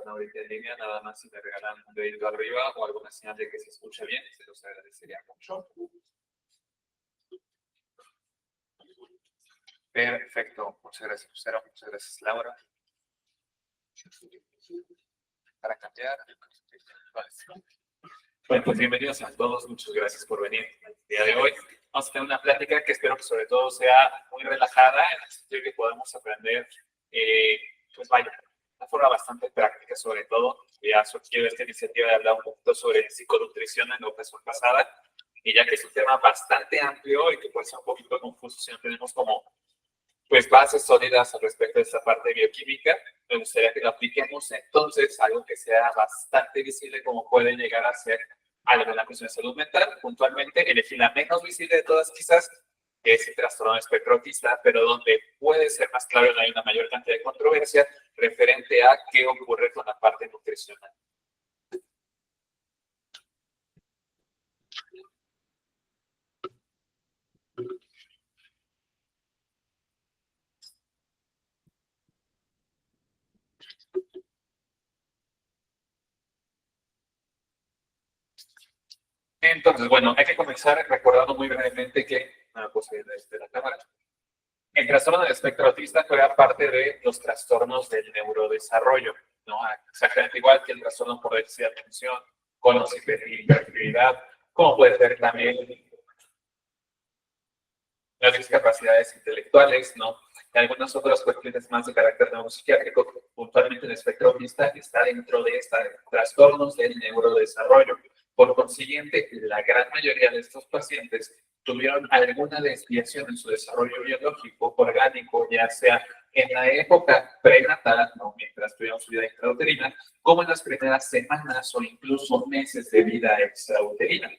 están ahorita en línea, nada más si me regalan un dedito arriba o alguna señal de que se escuche bien, se los agradecería mucho. Perfecto, muchas gracias, Lucero, muchas gracias, Laura. Para cambiar. Bueno, pues bienvenidos a todos, muchas gracias por venir el día de hoy. Vamos a tener una plática que espero que sobre todo sea muy relajada, en el sentido que podamos aprender, pues vaya, de una forma bastante práctica sobre todo. Ya surgió esta iniciativa de hablar un poquito sobre psiconutrición en la ocasión pasada, y ya que es un tema bastante amplio y que puede ser un poquito confuso si no tenemos como pues bases sólidas al respecto de esta parte bioquímica, me gustaría que lo apliquemos entonces algo que sea bastante visible como puede llegar a ser algo en la cuestión de salud mental, puntualmente elegir la menos visible de todas quizás, que es el trastorno de espectro autista, pero donde puede ser más claro y hay una mayor cantidad de controversia referente a qué ocurre con la parte nutricional. Entonces, bueno, hay que comenzar recordando muy brevemente que, pues desde la cámara, el trastorno del espectro autista juega parte de los trastornos del neurodesarrollo, ¿no? Exactamente igual que el trastorno por déficit de atención, con hiperactividad, como puede ser también las discapacidades intelectuales, ¿no? Y algunas otras cuestiones más de carácter neuropsiquiátrico, puntualmente el espectro autista está dentro de estos trastornos del neurodesarrollo. Por consiguiente, la gran mayoría de estos pacientes tuvieron alguna desviación en su desarrollo biológico, orgánico, ya sea en la época prenatal, ¿no? Mientras tuvieron su vida intrauterina, como en las primeras semanas o incluso meses de vida extrauterina.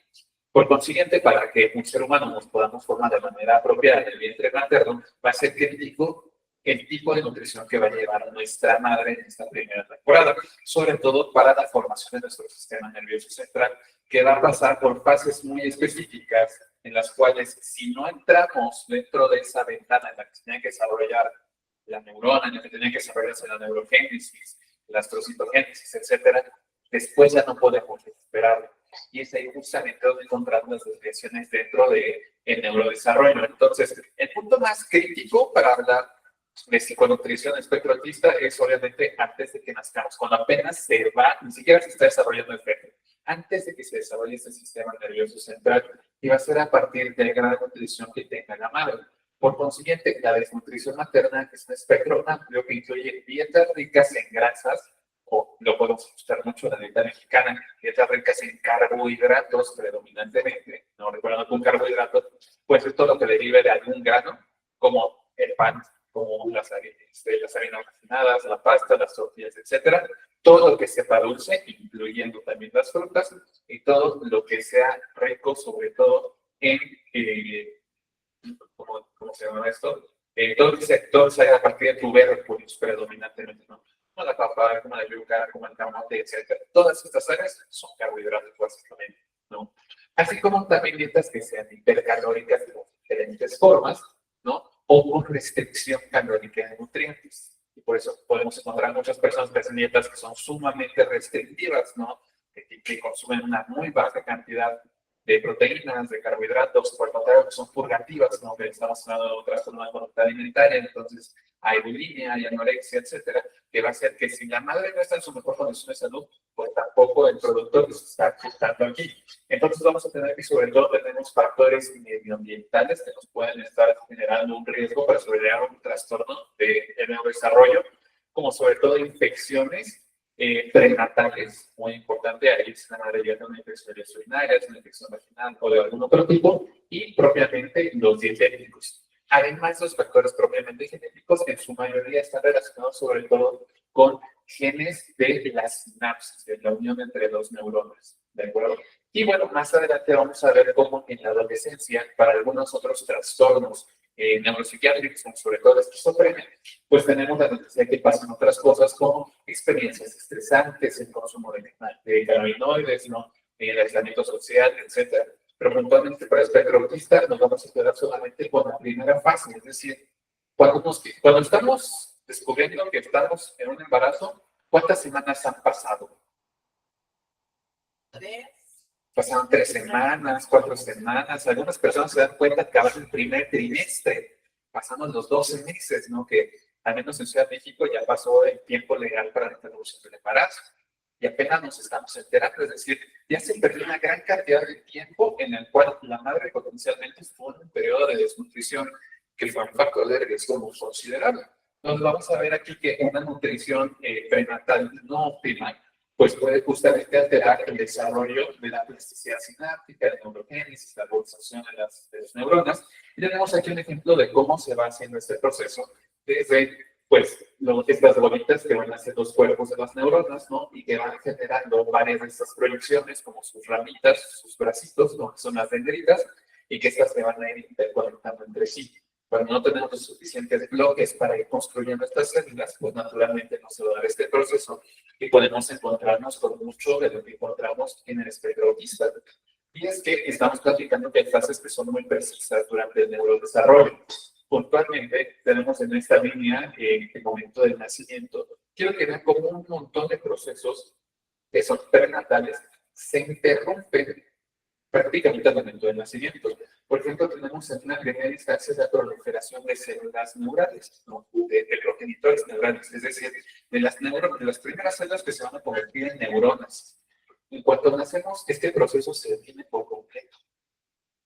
Por consiguiente, para que un ser humano nos podamos formar de manera apropiada en el vientre materno, va a ser crítico el tipo de nutrición que va a llevar nuestra madre en esta primera temporada, sobre todo para la formación de nuestro sistema nervioso central, que va a pasar por fases muy específicas en las cuales, si no entramos dentro de esa ventana en la que se tiene que desarrollar la neurona, en la que tiene que desarrollarse la neurogénesis, la astrocitogénesis, etcétera, después ya no podemos esperar. Y es ahí justamente donde encontramos las desviaciones dentro del neurodesarrollo. Entonces, el punto más crítico para hablar de psiconutrición espectro autista es obviamente antes de que nazcamos, cuando apenas se va, ni siquiera se está desarrollando el feto, antes de que se desarrolle este sistema nervioso central, y va a ser a partir de la gran nutrición que tenga la madre. Por consiguiente, la desnutrición materna es un espectro amplio que incluye dietas ricas en grasas, o lo podemos gustar mucho la dieta mexicana, dietas ricas en carbohidratos predominantemente, no recuerdo que un carbohidrato, pues es todo lo que derive de algún grano, como el pan, como las harinas refinadas, la pasta, las tortillas, etcétera, todo lo que sepa dulce, incluyendo también las frutas, y todo lo que sea rico, sobre todo en, ¿cómo se llama esto? Todo el sector sale a partir de tubérculos predominantemente, ¿no? Como la papa, como la yuca, como el camote, etcétera. Todas estas áreas son carbohidratos, básicamente, ¿no? Así como también dietas que sean hipercalóricas de diferentes formas, ¿no? O con restricción calórica de nutrientes. Y por eso podemos encontrar muchas personas que hacen dietas que son sumamente restrictivas, ¿no? Que consumen una muy baja cantidad de proteínas, de carbohidratos, por el contrario, que son purgativas, ¿no? Que estamos hablando de otras formas de conducta alimentaria, entonces hay bulimia, hay anorexia, etcétera, que va a hacer que si la madre no está en su mejor condición de salud, pues tampoco el producto que se está afectando aquí. Entonces vamos a tener que sobre todo tenemos factores medioambientales que nos pueden estar generando un riesgo para sobrellevar un trastorno de neurodesarrollo, como sobre todo infecciones prenatales, muy importante, ahí es la madre ya de una infección urinaria, una infección vaginal o de algún otro tipo, y propiamente los dietéticos. Además, los factores propiamente genéticos, en su mayoría están relacionados sobre todo con genes de la sinapsis, de la unión entre los neuronas, ¿de acuerdo? Y bueno, más adelante vamos a ver cómo en la adolescencia, para algunos otros trastornos neuropsiquiátricos, como sobre todo la esquizofrenia, pues tenemos la necesidad de que pasen otras cosas como experiencias estresantes, el consumo de cannabinoides, ¿no? El aislamiento social, etcétera. Pero puntualmente para el espectro autista nos vamos a quedar solamente con la primera fase, es decir, cuando estamos descubriendo que estamos en un embarazo, ¿Cuántas semanas han pasado? Pasaron 3 semanas, 4 semanas. Algunas personas se dan cuenta que acaba el primer trimestre. Pasamos los 12 meses, ¿no? Que al menos en Ciudad de México ya pasó el tiempo legal para la interrupción del embarazo. Y apenas nos estamos enterando, es decir, ya se perdió una gran cantidad de tiempo en el cual la madre potencialmente estuvo en un periodo de desnutrición que fue un factor de riesgo muy considerable. Entonces vamos a ver aquí que una nutrición prenatal no óptima pues puede justamente alterar el desarrollo de la plasticidad sináptica, la neurogénesis, la organización de las neuronas. Y tenemos aquí un ejemplo de cómo se va haciendo este proceso desde, pues, estas bolitas que van a ser los cuerpos de las neuronas, ¿no? Y que van generando varias de estas proyecciones, como sus ramitas, sus bracitos, ¿no? Que son las dendritas, y que estas se van a ir interconectando entre sí. Cuando no tenemos los suficientes bloques para ir construyendo estas células, pues naturalmente no se va a dar este proceso y podemos encontrarnos con mucho de lo que encontramos en el espectro autista. Y es que estamos platicando que hay fases que son muy precisas durante el neurodesarrollo. Puntualmente, tenemos en esta línea el momento del nacimiento. Quiero que vean cómo un montón de procesos que son prenatales se interrumpen prácticamente al momento del nacimiento. Por ejemplo, tenemos en una primera instancia la proliferación de células neurales, ¿no? de progenitores neurales, es decir, de las primeras células que se van a convertir en neuronas. En cuanto nacemos, este proceso se detiene por completo.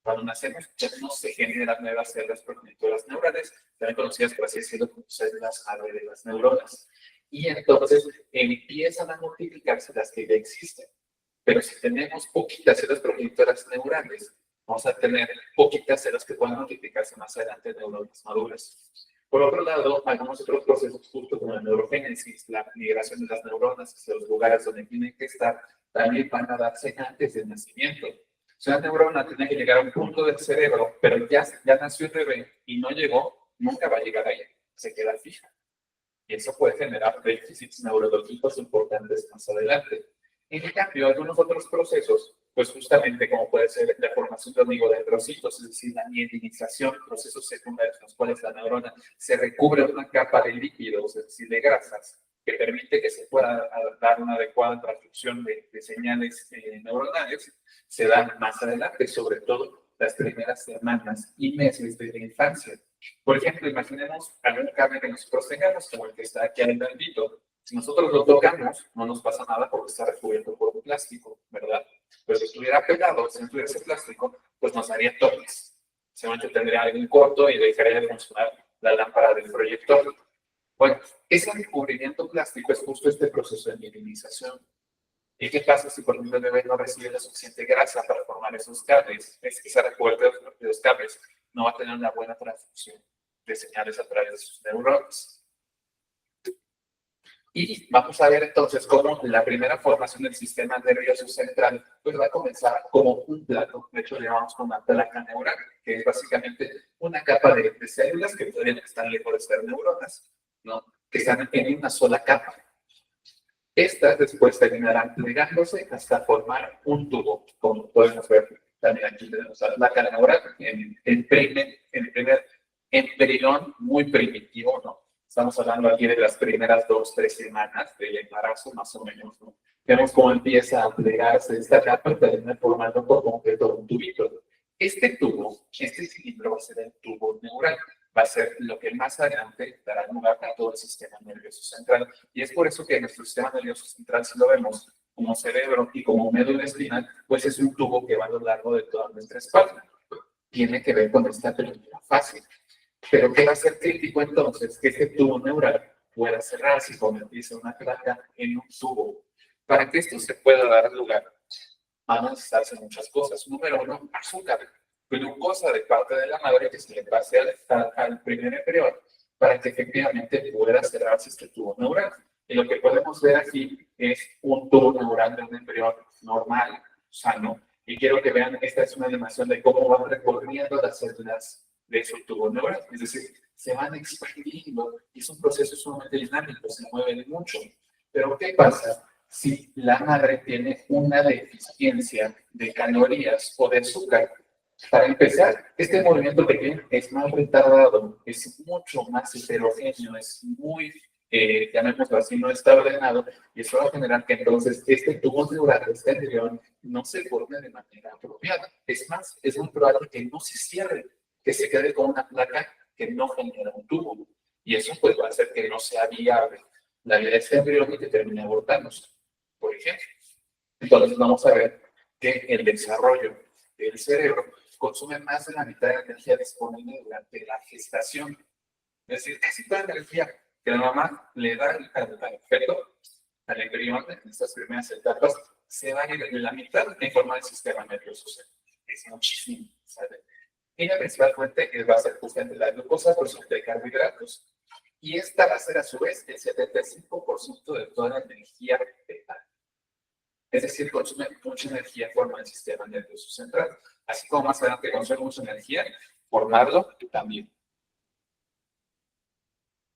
Cuando nacemos, ya no se generan nuevas células progenitoras neurales, también conocidas por así decirlo como células madre de las neuronas. Y entonces empiezan a multiplicarse las que ya existen. Pero si tenemos poquitas células progenitoras neurales, vamos a tener poquitas células que puedan multiplicarse más adelante en neuronas maduras. Por otro lado, algunos otros procesos, justo como la neurogénesis, la migración de las neuronas hacia los lugares donde tienen que estar, también van a darse antes del nacimiento. O sea, una neurona tiene que llegar a un punto del cerebro, pero ya nació el bebé y no llegó, nunca va a llegar ahí, se queda fija. Y eso puede generar déficits neurológicos importantes más adelante. En cambio, algunos otros procesos, pues justamente como puede ser la formación de oligodendrocitos, es decir, la mielinización, procesos secundarios en los cuales la neurona se recubre una capa de líquidos, es decir, de grasas, que permite que se pueda dar una adecuada transducción de señales neuronales, se dan más adelante, sobre todo las primeras semanas y meses de la infancia. Por ejemplo, imaginemos algún cable que nosotros tengamos, como el que está aquí al ladito. Si nosotros lo tocamos, no nos pasa nada porque está recubierto por un plástico, ¿verdad? Pero si estuviera pegado, si no tuviera ese plástico, pues nos haría toques. Seguramente tendría algún corto y dejaría de funcionar la lámpara del proyector. Bueno, ese recubrimiento plástico es justo este proceso de mielinización. ¿Y qué pasa si por ejemplo el bebé no recibe la suficiente grasa para formar esos cables? Esa recuerda de los cables no va a tener una buena transducción de señales a través de sus neuronas. Y vamos a ver entonces cómo la primera formación del sistema nervioso central pues va a comenzar como un plato. De hecho, le llamamos como una placa neural, que es básicamente una capa de células que todavía están lejos de ser neuronas, ¿no? Que están en una sola capa. Estas después terminarán plegándose hasta formar un tubo, como podemos ver. También aquí tenemos la placa neural en el primer embrión muy primitivo, ¿no? Estamos hablando aquí de las primeras 2-3 semanas del embarazo, más o menos, ¿no? Vemos cómo empieza a plegarse esta capa y termina formando por completo un tubito. Este tubo, este cilindro va a ser el tubo neural. Va a ser lo que más adelante dará lugar a todo el sistema nervioso central. Y es por eso que nuestro sistema nervioso central, si lo vemos como cerebro y como médula espinal, pues es un tubo que va a lo largo de toda nuestra espalda. Tiene que ver con esta primera fase. Pero ¿qué va a ser crítico entonces? Que este tubo neural pueda cerrarse y convertirse en una placa en un tubo. Para que esto se pueda dar lugar, van a necesitarse muchas cosas. Número uno, azúcar, glucosa de parte de la madre que se le pase al primer embrión para que efectivamente pueda cerrarse este tubo neural. Y lo que podemos ver aquí es un tubo neural de un embrión normal, sano. Y quiero que vean, esta es una animación de cómo van recorriendo las células de su tubo neural. Es decir, se van expandiendo y es un proceso sumamente dinámico, se mueven mucho. Pero ¿qué pasa si la madre tiene una deficiencia de calorías o de azúcar? Para empezar, este movimiento pequeño es más retardado, es mucho más heterogéneo, es muy llamémoslo así, no está ordenado, y eso va a generar que entonces este tubo neural, este neuron, no se forme de manera apropiada. Es más, es muy probable que no se cierre, que se quede con una placa que no genera un tubo. Y eso pues va a hacer que no sea viable la vida de este embrión y que termine abortándose, por ejemplo. Entonces vamos a ver que el desarrollo del cerebro consume más de la mitad de la energía disponible durante la gestación. Es decir, casi toda la energía que la mamá le da al feto, al embrión en estas primeras etapas, se va a ir en la mitad en forma del sistema nervioso central. Es muchísimo, ¿sabe? Y la principal fuente va a ser justamente la glucosa por sobre de carbohidratos. Y esta va a ser a su vez el 75% de toda la energía fetal. Es decir, consume mucha energía en forma del sistema nervioso central. Así como más adelante consume mucha energía, formarlo también.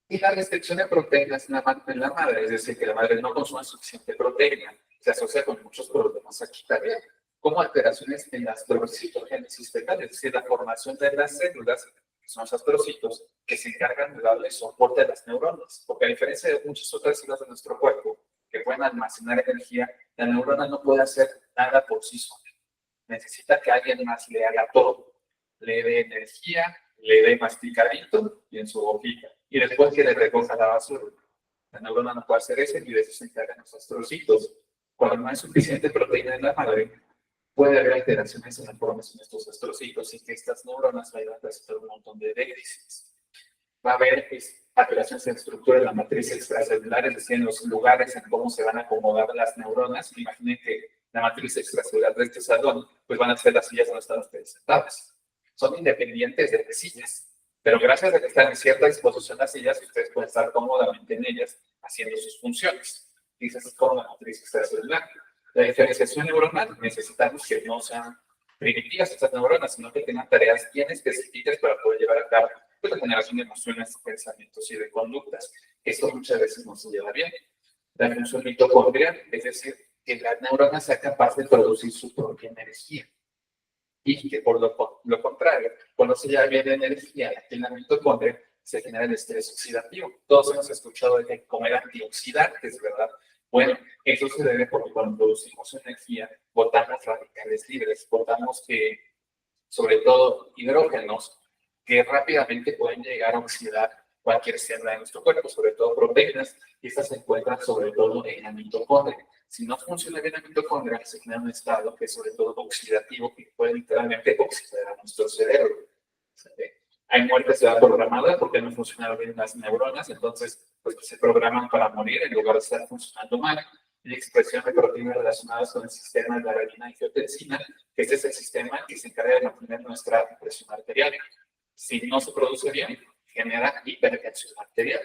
Y la restricción de proteínas en la madre, es decir, que la madre no consume suficiente proteína, se asocia con muchos problemas aquí también, como alteraciones en la astrocitogénesis fetal, es decir, la formación de las células, que son los astrocitos, que se encargan de darle soporte a las neuronas, porque a diferencia de muchas otras células de nuestro cuerpo que pueden almacenar energía, la neurona no puede hacer nada por sí sola. Necesita que alguien más le haga todo, le dé energía, le dé masticadito y en su boquita. Y después que le recoja la basura. La neurona no puede hacer eso y de eso se encargan los astrocitos. Cuando no hay suficiente proteína en la madre, puede haber alteraciones en la formación de estos astrocitos y que estas neuronas vayan a presentar un montón de déficits. Va a haber alteraciones en la estructura de la matriz extracelular, es decir, en los lugares en cómo se van a acomodar las neuronas. Imaginen que la matriz extracelular de este salón, pues van a ser las sillas donde están ustedes sentados. Son independientes de las sillas, pero gracias a que están en cierta disposición las sillas, ustedes pueden estar cómodamente en ellas haciendo sus funciones. Y esa es como la matriz extracelular. La diferenciación neuronal, necesitamos que no sean primitivas estas neuronas, sino que tengan tareas bien específicas para poder llevar a cabo pues, la generación de emociones, pensamientos y de conductas. Esto muchas veces no se lleva bien. La función mitocondrial, es decir, que la neurona sea capaz de producir su propia energía. Y que por lo contrario, cuando se lleva bien de energía en la mitocondria, se genera el estrés oxidativo. Todos hemos escuchado de comer antioxidantes, ¿verdad? Bueno, eso se debe porque cuando producimos energía, botamos radicales libres, botamos sobre todo hidrógenos que rápidamente pueden llegar a oxidar cualquier célula de nuestro cuerpo, sobre todo proteínas, y estas se encuentran sobre todo en la mitocondria. Si no funciona bien la mitocondria, se genera un estado que es sobre todo oxidativo, que puede literalmente oxidar a nuestro cerebro. Hay muertes ya programadas porque no funcionaron bien las neuronas, entonces pues, se programan para morir en lugar de estar funcionando mal. Y expresión de proteínas relacionadas con el sistema de la renina-angiotensina, que este es el sistema que se encarga de mantener nuestra presión arterial. Si no se produce bien, genera hipertensión arterial.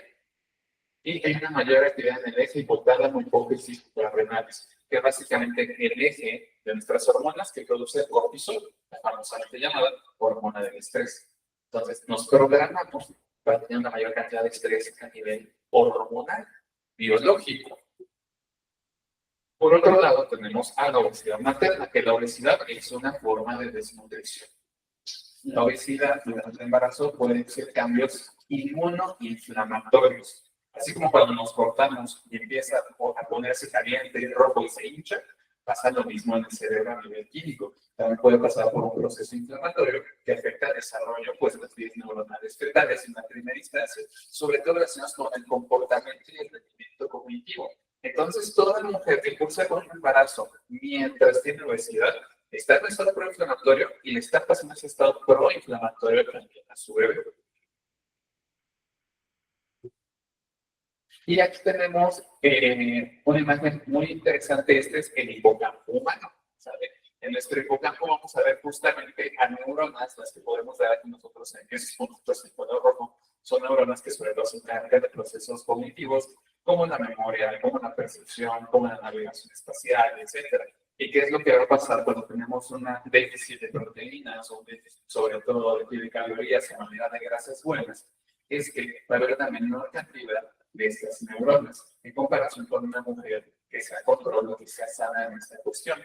Y hay una mayor actividad en el eje hipotálamo hipófisis suprarrenales, que es básicamente el eje de nuestras hormonas que produce el cortisol, la famosamente llamada hormona del estrés. Entonces, nos programamos para tener una mayor cantidad de estrés a nivel hormonal, biológico. Por otro lado, tenemos a la obesidad materna, que la obesidad es una forma de desnutrición. La obesidad durante el embarazo puede ser cambios inmunoinflamatorios. Así como cuando nos cortamos y empieza a ponerse caliente, rojo y se hincha, pasa lo mismo en el cerebro a nivel químico. También puede pasar por un proceso inflamatorio que afecta el desarrollo pues, de las vías neuronales fetales en la primera instancia, sobre todo relacionados con el comportamiento y el rendimiento cognitivo. Entonces, toda mujer que cursa con un embarazo mientras tiene obesidad está en un estado proinflamatorio y le está pasando ese estado proinflamatorio también a su bebé. Y aquí tenemos una imagen muy interesante. Este es el hipocampo humano, ¿sabe? En nuestro hipocampo vamos a ver justamente a neuronas, las que podemos ver aquí nosotros en esos puntos en color rojo. Son neuronas que sobre todo se encargan de procesos cognitivos, como la memoria, como la percepción, como la navegación espacial, etc. ¿Y qué es lo que va a pasar cuando tenemos un déficit de proteínas o un déficit sobre todo de calorías en unidad de grasas buenas? Es que va a haber una menor cantidad de estas neuronas en comparación con una mujer que sea controlada, que sea sana en esta cuestión.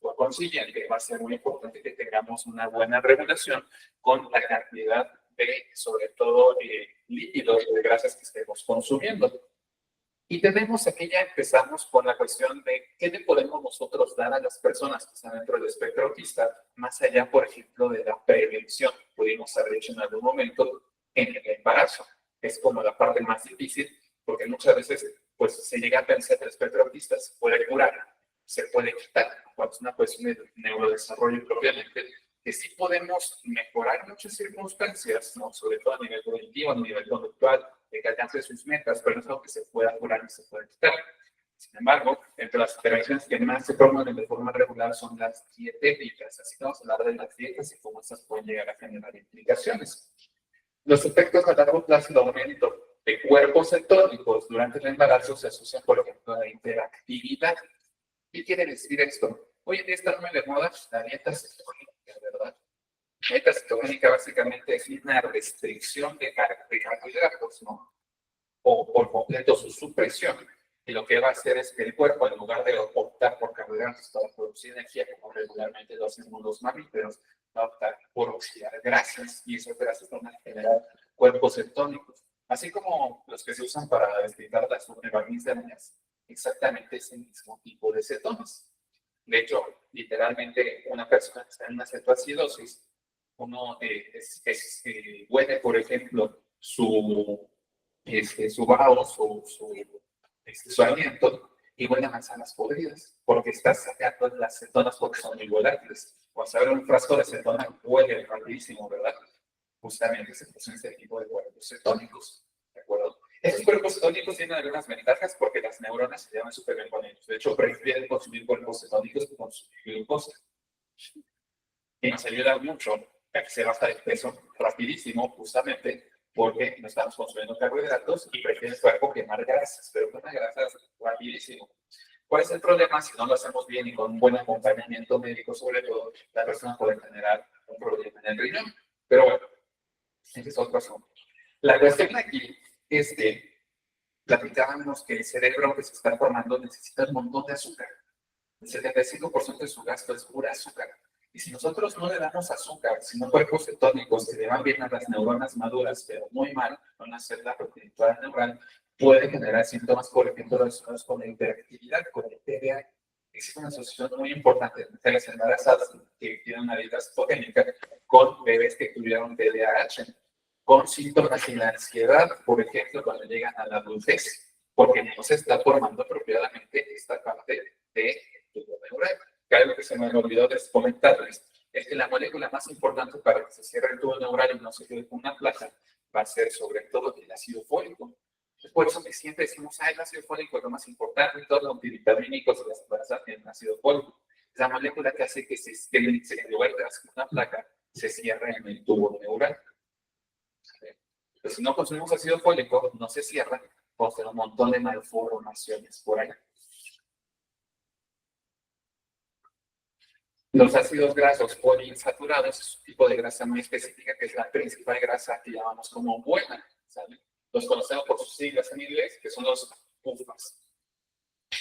Por consiguiente, va a ser muy importante que tengamos una buena regulación con la cantidad de, sobre todo, lípidos o de grasas que estemos consumiendo. Y tenemos aquí, ya empezamos con la cuestión de qué le podemos nosotros dar a las personas que están dentro del espectro autista, más allá, por ejemplo, de la prevención. Pudimos haber hecho en algún momento en el embarazo. Es como la parte más difícil, porque muchas veces pues, se llega a pensar que el espectro autista se puede curar, se puede quitar, cuando es una cuestión de neurodesarrollo propiamente, que sí podemos mejorar muchas circunstancias, ¿no? Sobre todo a nivel cognitivo, a nivel conductual, de que alcance sus metas, pero no es algo que se pueda curar y se puede quitar. Sin embargo, entre las interacciones que más se promueven de forma regular son las dietéticas, así que vamos a hablar de las dietas y cómo estas pueden llegar a generar implicaciones. Los efectos a largo plazo de aumento de cuerpos cetónicos durante el embarazo se asocian, por ejemplo, a la interactividad. ¿Qué quiere decir esto? Hoy en día está muy de moda la dieta cetogénica, ¿verdad? La dieta cetogénica básicamente es una restricción de carbohidratos, ¿no? O por completo su supresión. Y lo que va a hacer es que el cuerpo, en lugar de optar por carbohidratos para producir energía, como regularmente lo hacemos los mamíferos, va a optar por oxidar grasas, y esas grasas van a generar cuerpos cetónicos. Así como los que se usan para desligar las supremagnesas, exactamente ese mismo tipo de cetonas. De hecho, literalmente, una persona que está en una cetoacidosis, uno huele, por ejemplo, su vaho, su aliento, y huele a manzanas podridas, porque está sacando las cetonas porque son muy volátiles. Cuando se abre un frasco de cetona, huele rapidísimo, ¿verdad? Justamente se producen este tipo de cuerpos cetónicos, ¿de acuerdo? Estos cuerpos cetónicos tienen algunas ventajas porque las neuronas se llevan súper bien con ellos. De hecho, prefieren consumir cuerpos cetónicos que consumir glucosa. Y nos ayuda mucho a que se baja de peso rapidísimo, justamente porque no estamos consumiendo carbohidratos y prefiere el cuerpo quemar grasas, pero quema grasas rapidísimo. ¿Cuál es el problema? Si no lo hacemos bien y con un buen acompañamiento médico, sobre todo, la persona puede generar un problema en el riñón. Pero bueno, ese es otro asunto. La cuestión aquí es que platicábamos que el cerebro que se está formando necesita un montón de azúcar. El 75% de su gasto es pura azúcar. Y si nosotros no le damos azúcar, sino cuerpos cetónicos que le van bien a las neuronas maduras, pero muy mal, van a hacer la progenitora neural, puede generar síntomas, por ejemplo, relacionados con la hiperactividad, con el TDAH. Existe una asociación muy importante de mujeres embarazadas que tienen una dieta cetogénica con bebés que tuvieron TDAH, con síntomas de la ansiedad, por ejemplo, cuando llegan a la adultez, porque no se está formando apropiadamente esta parte de tubo neural. Que algo que se me olvidó de comentarles es que la molécula más importante para que se cierre el tubo neural y no se quede con una placa va a ser sobre todo el ácido fólico. Es por eso que siempre decimos, el ácido fólico es lo más importante, todos los multivitamínicos y las grasas tienen ácido fólico. Es la molécula que hace que en lugar de hacer una placa, se cierre en el tubo neural. Pero si no consumimos ácido fólico, no se cierra, vamos a tener un montón de malformaciones por ahí. Los ácidos grasos poliinsaturados es un tipo de grasa muy específica que es la principal grasa que llamamos como buena, ¿sale? Los conocemos por sus siglas en inglés, que son los UFAs.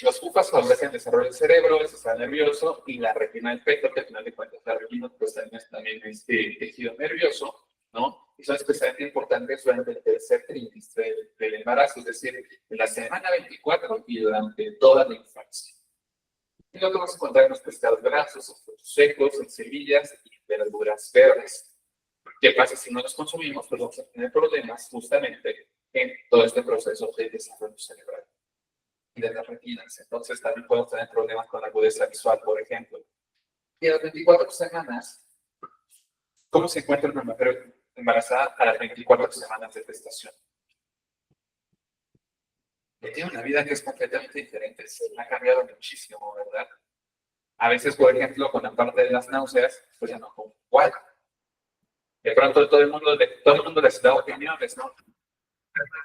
Los UFAs favorecen el desarrollo del cerebro, el sistema nervioso y la retina del feto, que al final de cuentas la retina pues, también es tejido nervioso, ¿no? Y son especialmente importantes durante el tercer trimestre del embarazo, es decir, en la semana 24 y durante toda la infancia. Y lo que vamos a encontrar en los pescados grasos, en frutos secos, en semillas y verduras verdes. ¿Qué pasa si no los consumimos? Pues vamos a tener problemas justamente en todo este proceso de desarrollo cerebral y de las retinas. Entonces también podemos tener problemas con la agudeza visual, por ejemplo. Y a las 24 semanas, ¿cómo se encuentra una mujer embarazada a las 24 semanas de gestación? Que tiene una vida que es completamente diferente, se ha cambiado muchísimo, ¿verdad? A veces, por ejemplo, con la parte de las náuseas, pues ya no como igual. De pronto todo el mundo les da opiniones, ¿no?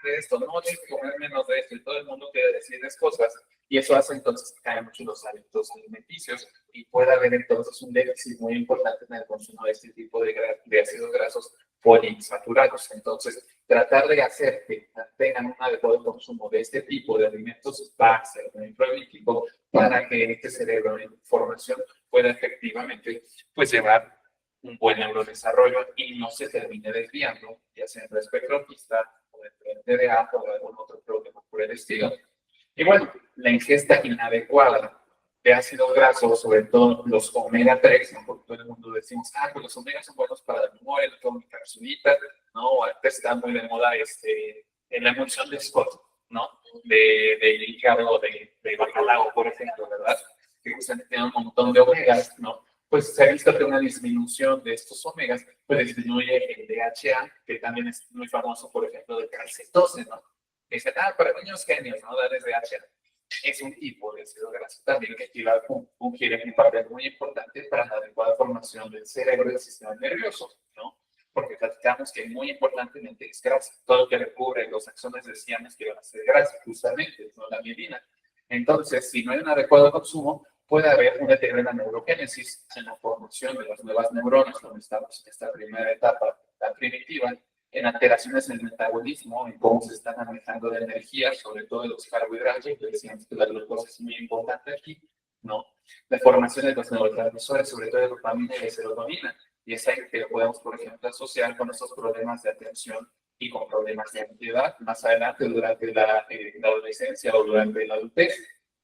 De esto, no tienes que comer menos de esto, y todo el mundo quiere decirles cosas, y eso hace entonces que caigan mucho los hábitos alimenticios, y puede haber entonces un déficit muy importante en el consumo de este tipo de ácidos grasos poliinsaturados. Entonces, tratar de hacer que tengan un adecuado consumo de este tipo de alimentos va a ser muy prolífico para que este cerebro en formación pueda efectivamente pues, llevar un buen neurodesarrollo y no se termine desviando, ya sea en el espectro autista o dentro del TDA o de algún otro problema por el estilo. Y bueno, la ingesta inadecuada de ácidos grasos, sobre todo los omega 3, ¿no? Porque todo el mundo decimos, pues los omega son buenos para la memoria, no tomo mi capsulita, ¿no? Antes está muy de moda en la emulsión de Scott, ¿no? De hígado, de bacalao, por ejemplo, ¿verdad? Que justamente tiene un montón de omegas, ¿no? Pues se ha visto que una disminución de estos omegas pues disminuye el DHA, que también es muy famoso, por ejemplo, de calcetose, ¿no? Dicen, para niños genios, ¿no? Darles DHA. Es un tipo de ácido graso también que quiere un papel muy importante para la adecuada formación del cerebro y del sistema nervioso, ¿no? Porque platicamos que muy importantemente es grasa. Todo lo que recubre los axones decíamos que van a ser grasa, justamente, no la mielina. Entonces, si no hay un adecuado consumo, puede haber un deterioro en la neurogénesis, en la formación de las nuevas neuronas, donde estamos en esta primera etapa, la primitiva, en alteraciones en el metabolismo, en cómo se está manejando la energía, sobre todo de los carbohidratos, que decíamos que la glucosa es muy importante aquí, ¿no? La formación de los neurotransmisores, sobre todo de dopamina y de serotonina, y es ahí que podemos, por ejemplo, asociar con estos problemas de atención y con problemas de ansiedad más adelante durante la adolescencia o durante la adultez,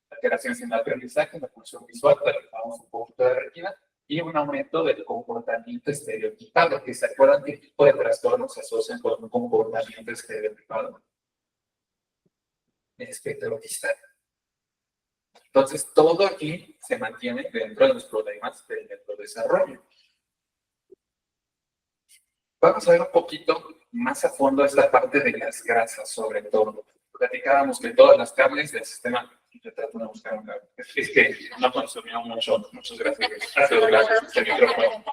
alteraciones en el aprendizaje, en la función visual, trabajamos un poquito de retina, y un aumento del comportamiento estereotipado, que se acuerdan qué tipo de trastornos se asocian con un comportamiento estereotipado. El espectro autista. Entonces, todo aquí se mantiene dentro de los problemas del neurodesarrollo. Vamos a ver un poquito más a fondo esta parte de las grasas, sobre todo. Platicábamos que todas las carnes del sistema, yo trato de buscar un cable, es que no consumió muchas gracias, este micrófono.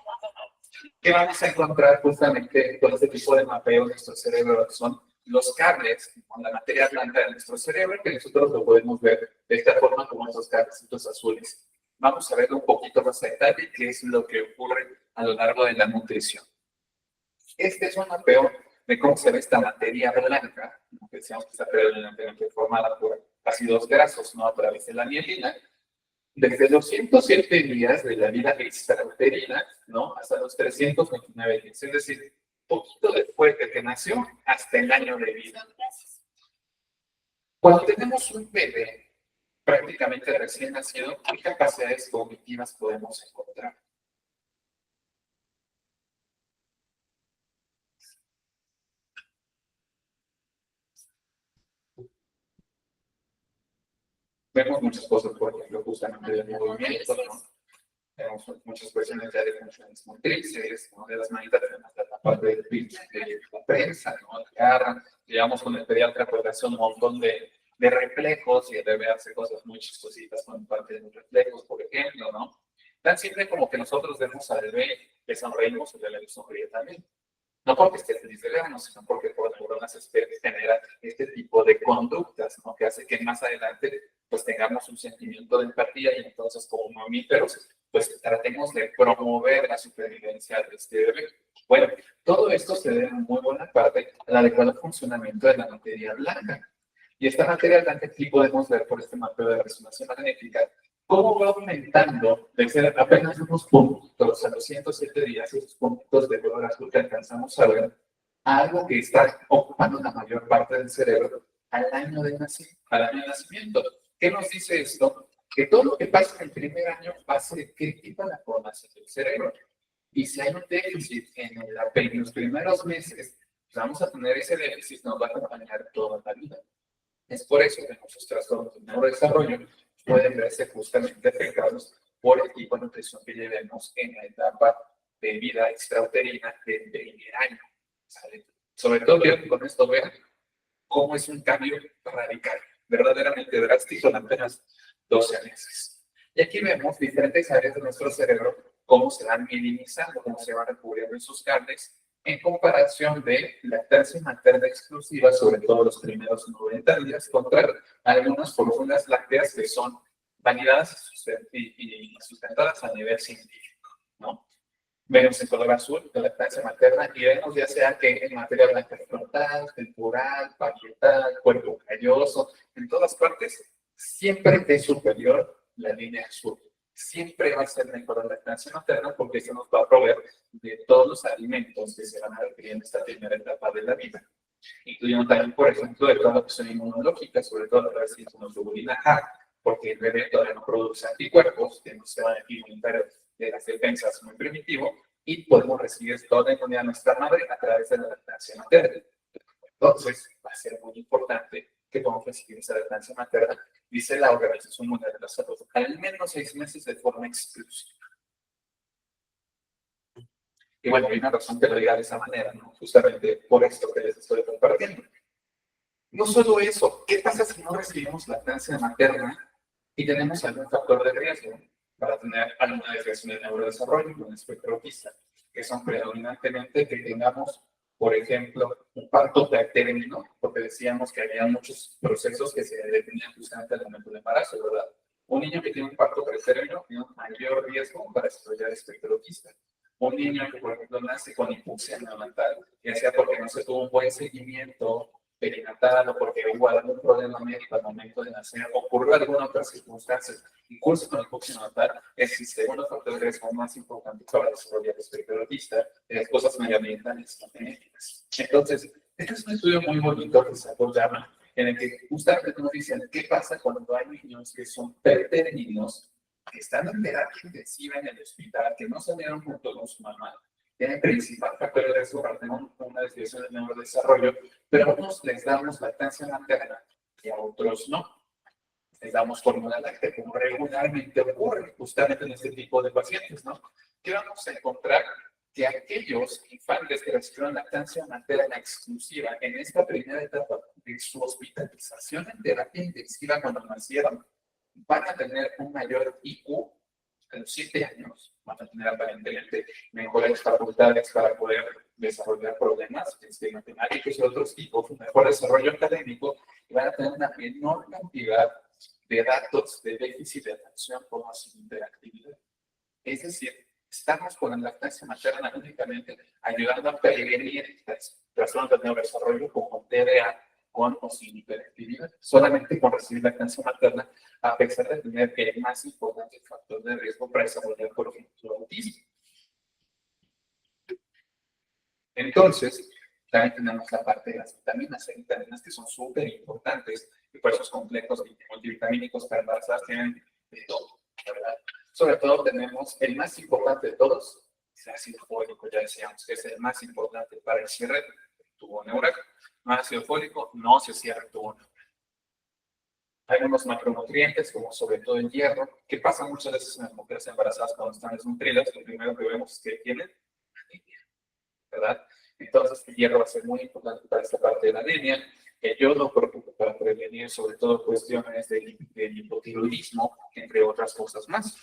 ¿Qué vamos a encontrar justamente con este tipo de mapeo de nuestro cerebro? Son los cables con la materia blanca de nuestro cerebro, que nosotros lo podemos ver de esta forma como estos cablecitos azules. Vamos a ver un poquito más a detalle qué es lo que ocurre a lo largo de la nutrición. Este es un mapeo de cómo se ve esta materia blanca, que decíamos que está predominantemente formada por ácidos grasos, ¿no? A través de la mielina, desde los 107 días de la vida extrauterina, ¿no? Hasta los 329 días, es decir, poquito después de que nació hasta el año de vida. Cuando tenemos un bebé prácticamente recién nacido, ¿qué capacidades cognitivas podemos encontrar? Vemos muchas cosas, por ejemplo, justamente del movimiento, ¿no? Tenemos muchas cuestiones ya de funciones motrices, ¿no? De las manitas tenemos la parte de la prensa, ¿no? La garra. Llevamos con el pediatra por hacer un montón de reflejos y el bebé hace cosas muy chistositas con parte de los reflejos, por ejemplo, ¿no? Tan simple como que nosotros vemos al bebé, le sonreímos y el bebé sonríe también. No porque esté feliz de vernos, sino porque por neuronas se genera este tipo de conductas, ¿no? Que hace que más adelante pues tengamos un sentimiento de empatía y entonces como mamíferos pues tratemos de promover la supervivencia de este bebé. Bueno, todo esto se debe en muy buena parte al adecuado funcionamiento de la materia blanca. Y esta materia blanca aquí podemos ver por este mapeo de resonancia magnética cómo va aumentando desde apenas unos puntos a los 107 días, esos puntos de color azul que alcanzamos a ver, a algo que está ocupando la mayor parte del cerebro al año de nacimiento. ¿Qué nos dice esto? Que todo lo que pasa en el primer año va a ser crítico a la formación del cerebro. Y si hay un déficit en los primeros meses, pues vamos a tener ese déficit, nos va a acompañar toda la vida. Es por eso que muchos trastornos de neurodesarrollo pueden verse justamente afectados por el tipo de nutrición que llevemos en la etapa de vida extrauterina del primer año. ¿Sale? Sobre todo quiero que con esto vean cómo es un cambio radical, verdaderamente drástico en apenas 12 meses. Y aquí vemos diferentes áreas de nuestro cerebro, cómo se van minimizando, cómo se van recubriendo en sus carnes, en comparación de lactancia materna exclusiva, sobre todo los primeros 90 días, contra algunas fórmulas lácteas que son validadas y sustentadas a nivel científico, ¿no? Vemos en color azul de lactancia materna y vemos ya sea que en materia blanca frontal, temporal, parietal, cuerpo calloso, en todas partes, siempre es superior la línea azul. Siempre va a ser mejor la lactancia materna porque eso nos va a proveer de todos los alimentos que se van a requerir en esta primera etapa de la vida. incluyendo también, por ejemplo, de toda la opción inmunológica, sobre todo a través de inmunoglobulina A, porque el bebé todavía no produce anticuerpos, tiene un sistema inmunitario de las defensas muy primitivo, y podemos recibir toda la inmunidad de nuestra madre a través de la lactancia materna. Entonces, va a ser muy importante que podamos recibir esa lactancia materna, dice la Organización Mundial de la Salud, al menos 6 meses de forma exclusiva. Y bueno, hay una razón que lo diga de esa manera, ¿no? Justamente por esto que les estoy compartiendo. No solo eso, ¿qué pasa si no recibimos lactancia materna y tenemos algún factor de riesgo para tener alguna desviación del neurodesarrollo con espectro autista? Que son predominantemente que tengamos, por ejemplo, un parto pretérmino, porque decíamos que había muchos procesos que se detenían justamente al momento del embarazo, ¿verdad? Un niño que tiene un parto pretérmino tiene un mayor riesgo para desarrollar espectro autista. Un niño que, por ejemplo, nace con hipoxia neonatal, ya sea porque no se tuvo un buen seguimiento perinatal o porque hubo algún problema médico al momento de nacer, ocurrió alguna otra circunstancia, incluso con hipoxia neonatal, existe uno de los factores de riesgo más importantes para desarrollar espectro autista, cosas medioambientales y genéticas. Entonces, este es un estudio muy bonito que se llama, en el que justamente nos dicen qué pasa cuando hay niños que son preterninos, que están en terapia intensiva en el hospital, que no salieron junto con su mamá, tienen principal factor de riesgo para tener una desviación del neurodesarrollo, pero a unos les damos lactancia materna y a otros no. Les damos fórmula láctea, como regularmente ocurre justamente en este tipo de pacientes, ¿no? ¿Qué vamos a encontrar? Que aquellos infantes que recibieron lactancia materna exclusiva en esta primera etapa de su hospitalización en terapia intensiva cuando nacieron, van a tener un mayor IQ a los 7 años, van a tener aparentemente mejores facultades para poder desarrollar problemas matemáticos y otros tipos, un mejor desarrollo académico, y van a tener una menor cantidad de datos de déficit de atención como sin interactividad. Es decir, estamos con la lactancia materna únicamente ayudando a prevenir las trastornos del neurodesarrollo como TDA con o sin hiperactividad, solamente con recibir lactancia materna, a pesar de tener el más importante factor de riesgo para desarrollar, por ejemplo, autismo. Entonces, también tenemos la parte de las vitaminas. Hay vitaminas que son súper importantes y por esos complejos multivitamínicos para embarazadas tienen de todo, ¿verdad? Sobre todo tenemos el más importante de todos, el ácido fólico, ya decíamos que es el más importante para el cierre del tubo neural. No ácido fólico, no se cierra el tubo neural. Hay unos macronutrientes, como sobre todo el hierro, que pasa muchas veces en las mujeres embarazadas cuando están desnutridas. Lo primero que vemos es que tienen anemia, ¿verdad? Entonces, el hierro va a ser muy importante para esta parte de la anemia. El yodo para prevenir sobre todo cuestiones del hipotiroidismo, entre otras cosas más.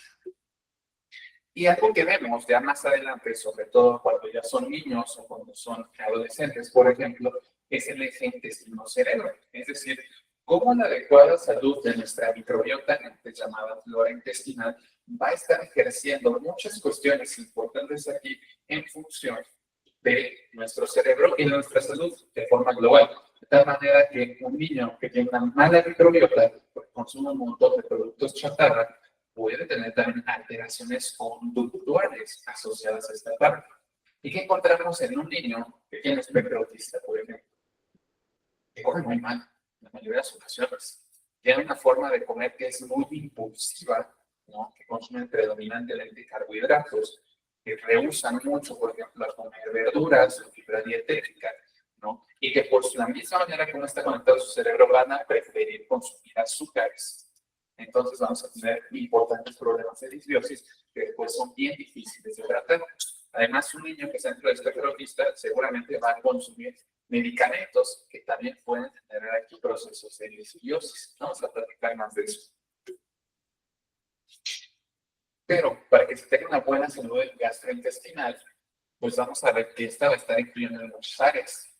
Y algo que vemos ya más adelante, sobre todo cuando ya son niños o cuando son adolescentes, por ejemplo, es el eje intestino-cerebro. Es decir, cómo la adecuada salud de nuestra microbiota, antes llamada flora intestinal, va a estar ejerciendo muchas cuestiones importantes aquí en función de nuestro cerebro y de nuestra salud de forma global. De tal manera que un niño que tiene una mala microbiota, porque consume un montón de productos chatarra, puede tener también alteraciones conductuales asociadas a esta parte. ¿Y qué encontramos en un niño que tiene espectro autista, por ejemplo? Que come muy mal, en la mayoría de las ocasiones. Tiene una forma de comer que es muy impulsiva, ¿no? Que consumen predominantemente carbohidratos, que rehusan mucho, por ejemplo, a comer verduras o fibra dietética, ¿no? Y que por la misma manera que no está conectado a su cerebro van a preferir consumir azúcares. Entonces vamos a tener importantes problemas de disbiosis que después son bien difíciles de tratar. Además, un niño que está dentro de espectro autista seguramente va a consumir medicamentos que también pueden generar aquí procesos de disbiosis. Vamos a platicar más de eso. Pero para que se tenga una buena salud gastrointestinal, pues vamos a ver que esta va a estar incluyendo en muchas áreas.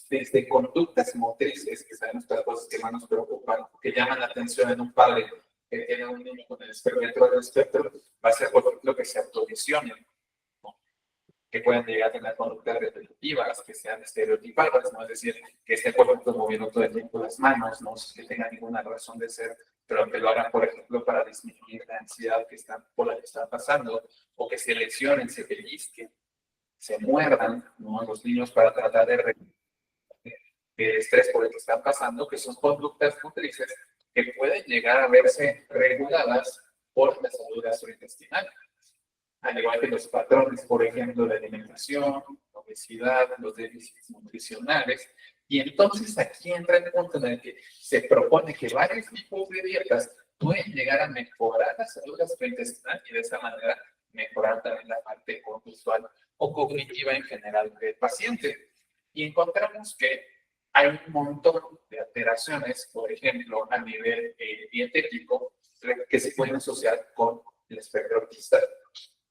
Desde conductas motrices, que son las cosas que más nos preocupan, que llaman la atención en un padre que tiene un niño con el espectro del espectro, va a ser, por ejemplo, que se autolesionen, ¿no? Que puedan llegar a tener conductas repetitivas, que sean estereotipadas, ¿no? Es decir, que estén, por ejemplo, moviendo todo el tiempo las manos, no que tengan ninguna razón de ser, pero que lo hagan, por ejemplo, para disminuir la ansiedad que están, por la que están pasando, o que se lesionen, se pellizquen, se muerdan, ¿no? Los niños para tratar de estrés por el que están pasando, que son conductas motrices que pueden llegar a verse reguladas por la salud gastrointestinal. Al igual que los patrones, por ejemplo, de alimentación, obesidad, los déficits nutricionales. Y entonces aquí entra el punto en el que se propone que varios tipos de dietas pueden llegar a mejorar la salud gastrointestinal y de esa manera mejorar también la parte conductual o cognitiva en general del paciente. Y encontramos que hay un montón de alteraciones, por ejemplo, a nivel dietético, que se pueden asociar con el espectro autista.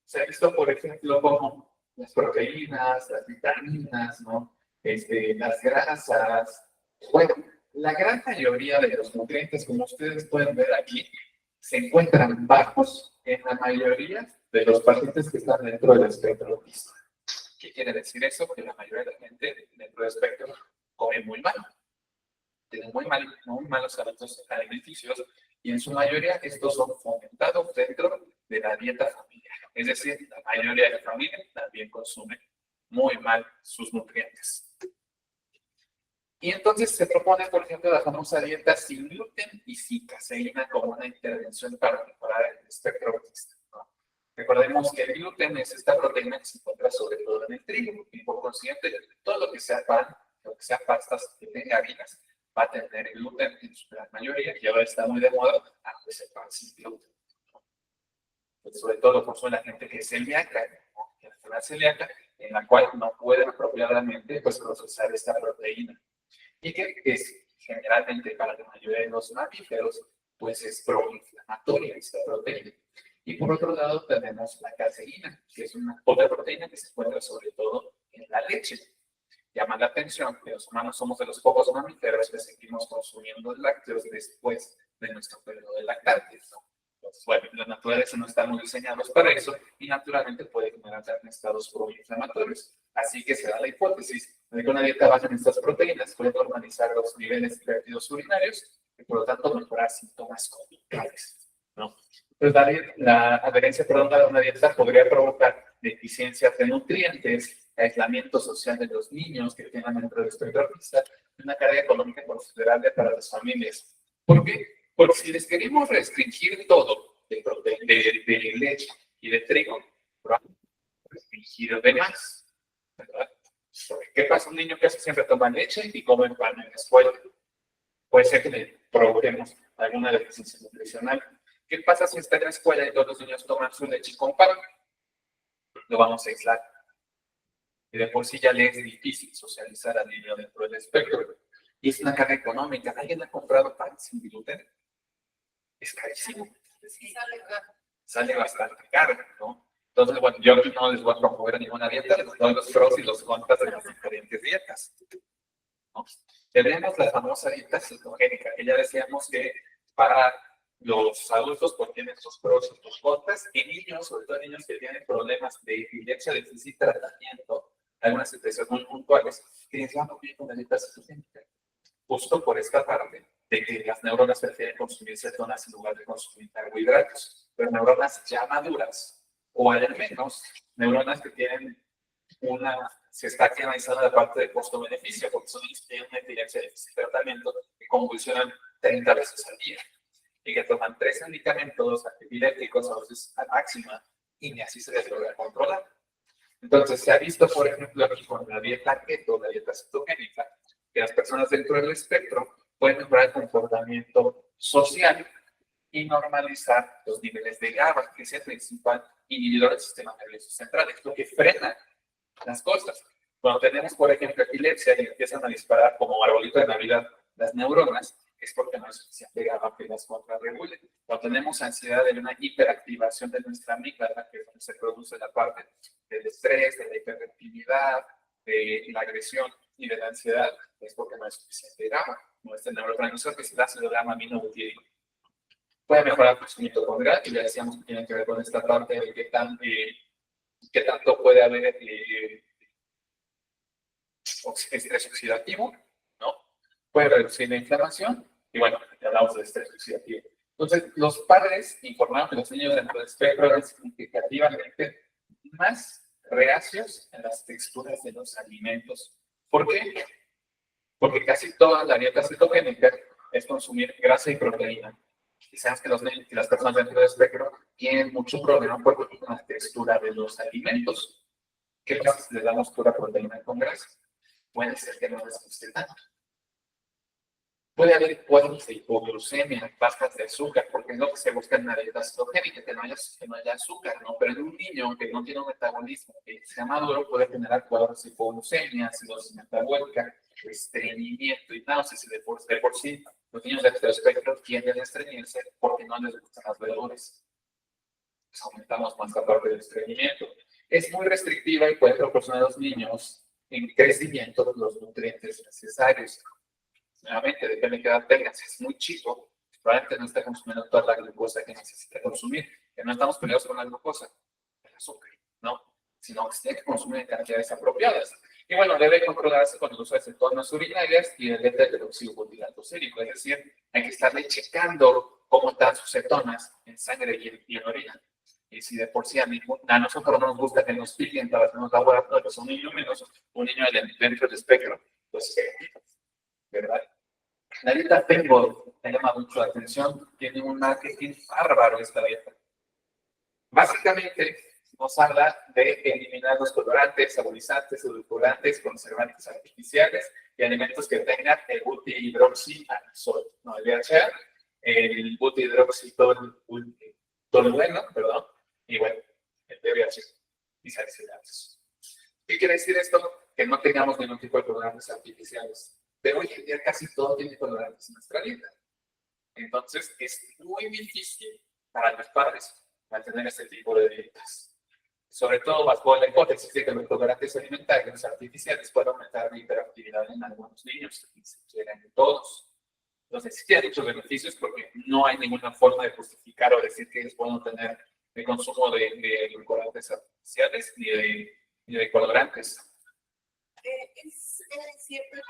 Se ha visto, por ejemplo, como las proteínas, las vitaminas, ¿no? Las grasas. Bueno, la gran mayoría de los nutrientes, como ustedes pueden ver aquí, se encuentran bajos en la mayoría de los pacientes que están dentro del espectro autista. ¿Qué quiere decir eso? Que la mayoría de la gente dentro del espectro come muy mal. Tienen muy malos hábitos alimenticios y en su mayoría estos son fomentados dentro de la dieta familiar. Es decir, la mayoría de la familia también consume muy mal sus nutrientes. Y entonces se propone, por ejemplo, la famosa dieta sin gluten y sin caseína como una intervención para mejorar el espectro autista, ¿no? Recordemos que el gluten es esta proteína que se encuentra sobre todo en el trigo y por consiguiente todo lo que sea pan, lo que sea pastas que tenga harinas, va a tener gluten en su gran mayoría, que ahora está muy de moda, pues el pan sin gluten. Pues sobre todo por la gente que es celíaca, ¿no? Que es la celíaca, en la cual no puede apropiadamente pues, procesar esta proteína. Y que es generalmente para la mayoría de los mamíferos, pues es proinflamatoria esta proteína. Y por otro lado tenemos la caseína, que es una otra proteína que se encuentra sobre todo en la leche. Llama la atención que los humanos somos de los pocos mamíferos que seguimos consumiendo lácteos después de nuestro periodo de lactancia, ¿no? Entonces, bueno, la naturaleza no estamos diseñados para eso y naturalmente puede generar estados proinflamatorios. Así que se da la hipótesis de que una dieta baja en estas proteínas puede normalizar los niveles de péptidos urinarios y por lo tanto mejorar síntomas conductuales, ¿no? Entonces, la adherencia a una dieta podría provocar deficiencias de nutrientes, aislamiento social de los niños que tengan dentro del espectro autista y una carga económica considerable para las familias. ¿Por qué? Porque si les queremos restringir todo de leche y de trigo, restringir de más, ¿verdad? ¿Qué pasa? Un niño que siempre toma leche y come pan en la escuela. Puede ser que le provoquemos alguna deficiencia nutricional. ¿Qué pasa si está en la escuela y todos los niños toman su leche con pan? Lo vamos a aislar. Y de por sí ya le es difícil socializar al niño dentro del espectro. Y es una carga económica. ¿Alguien ha comprado pan sin gluten? Es carísimo. Sale bastante caro, ¿no? Entonces, bueno, yo no les voy a promover ninguna dieta, les doy los pros y los contras de las diferentes dietas, ¿no? Tenemos la famosa dieta cetogénica, que ya decíamos que para los adultos pues tienen sus pros y sus contras, y niños, sobre todo niños que tienen problemas de epilepsia, déficit de tratamiento, algunas situaciones muy puntuales, que les van bien con la dieta cetogénica, justo por esta parte de que las neuronas prefieren consumir cetonas en lugar de consumir carbohidratos, pero neuronas ya maduras, o al menos neuronas que tienen se está analizando la parte de costo-beneficio, porque son niños que tienen una epilepsia de déficit de tratamiento que convulsionan 30 veces al día y que toman 3 medicamentos antiepilépticos a dosis máxima y ni así se les logra controlar. Entonces, se ha visto, por ejemplo, aquí con la dieta keto, la dieta cetogénica, que las personas dentro del espectro pueden mejorar el comportamiento social y normalizar los niveles de GABA, que es el principal inhibidor del sistema nervioso central, es lo que frena las cosas. Cuando tenemos, por ejemplo, epilepsia y empiezan a disparar como arbolito de Navidad las neuronas, es porque no es suficiente GABA que las contrarregule. Cuando tenemos ansiedad, hay una hiperactivación de nuestra amígdala, que es donde se produce la parte del estrés, de la hiperactividad, de la agresión y de la ansiedad, es porque no es suficiente GABA, no es el neurotransmisor que es el ácido gamma-aminobutírico. Puede mejorar su mitocondrial, y ya decíamos que tiene que ver con esta parte de qué tanto puede haber estrés oxidativo, ¿no? Puede reducir la inflamación, y bueno, ya hablamos de estrés oxidativo. Entonces, los padres informaron que los niños dentro del espectro eran significativamente más reacios en las texturas de los alimentos. ¿Por qué? porque casi toda la dieta cetogénica es consumir grasa y proteína. Y sabes que, que las personas dentro del espectro tienen mucho problema por la textura de los alimentos. ¿Qué pasa si le damos pura proteína con grasa? Puede ser que no les guste tanto. Puede haber cuadros de hipoglucemia, bajas de azúcar, porque es lo que se busca en la dieta cetogénica, que no haya azúcar, ¿no? Pero en un niño que no tiene un metabolismo que sea maduro puede generar cuadros de hipoglucemia, acidosis metabólica, estreñimiento y náuseas. Y de por sí, los niños de este espectro tienden a estreñirse porque no les gustan las verduras. Pues aumentamos más la parte del estreñimiento. Es muy restrictiva y puede proporcionar a los niños en crecimiento los nutrientes necesarios. Nuevamente, depende de qué edad tengas. Si es muy chico, probablemente no está consumiendo toda la glucosa que necesita consumir. Que no estamos peleados con la glucosa, el azúcar, ¿no? Sino que se tiene que consumir en cantidades apropiadas. Y bueno, debe controlarse con el uso de cetonas urinarias y el tetroxibutirato sérico. Es decir, hay que estarle checando cómo están sus cetonas en sangre y en orina. Y si de por sí a nosotros no nos gusta que nos piquen para hacernos laboratorios, un niño menos, un niño dentro del espectro, pues, ¿verdad? La dieta Pengold me llama mucho la atención, tiene un marketing bárbaro esta dieta. Básicamente nos habla de eliminar los colorantes, saborizantes, edulcorantes, conservantes artificiales y alimentos que tengan el butihidroxianisol, no el BHA, el butihidroxitolueno, perdón, y bueno, el DBH y salicilatos. ¿Qué quiere decir esto? Que no tengamos ningún tipo de colorantes artificiales. Pero hoy en día casi todo tiene colorantes en nuestra dieta. Entonces es muy difícil para los padres mantener este tipo de dietas. Sobre todo bajo la hipótesis de que los colorantes alimentarios artificiales pueden aumentar la hiperactividad en algunos niños, ni siquiera en todos. Entonces sí tiene muchos beneficios porque no hay ninguna forma de justificar o decir que es bueno tener el consumo de colorantes artificiales ni de colorantes. Es cierto que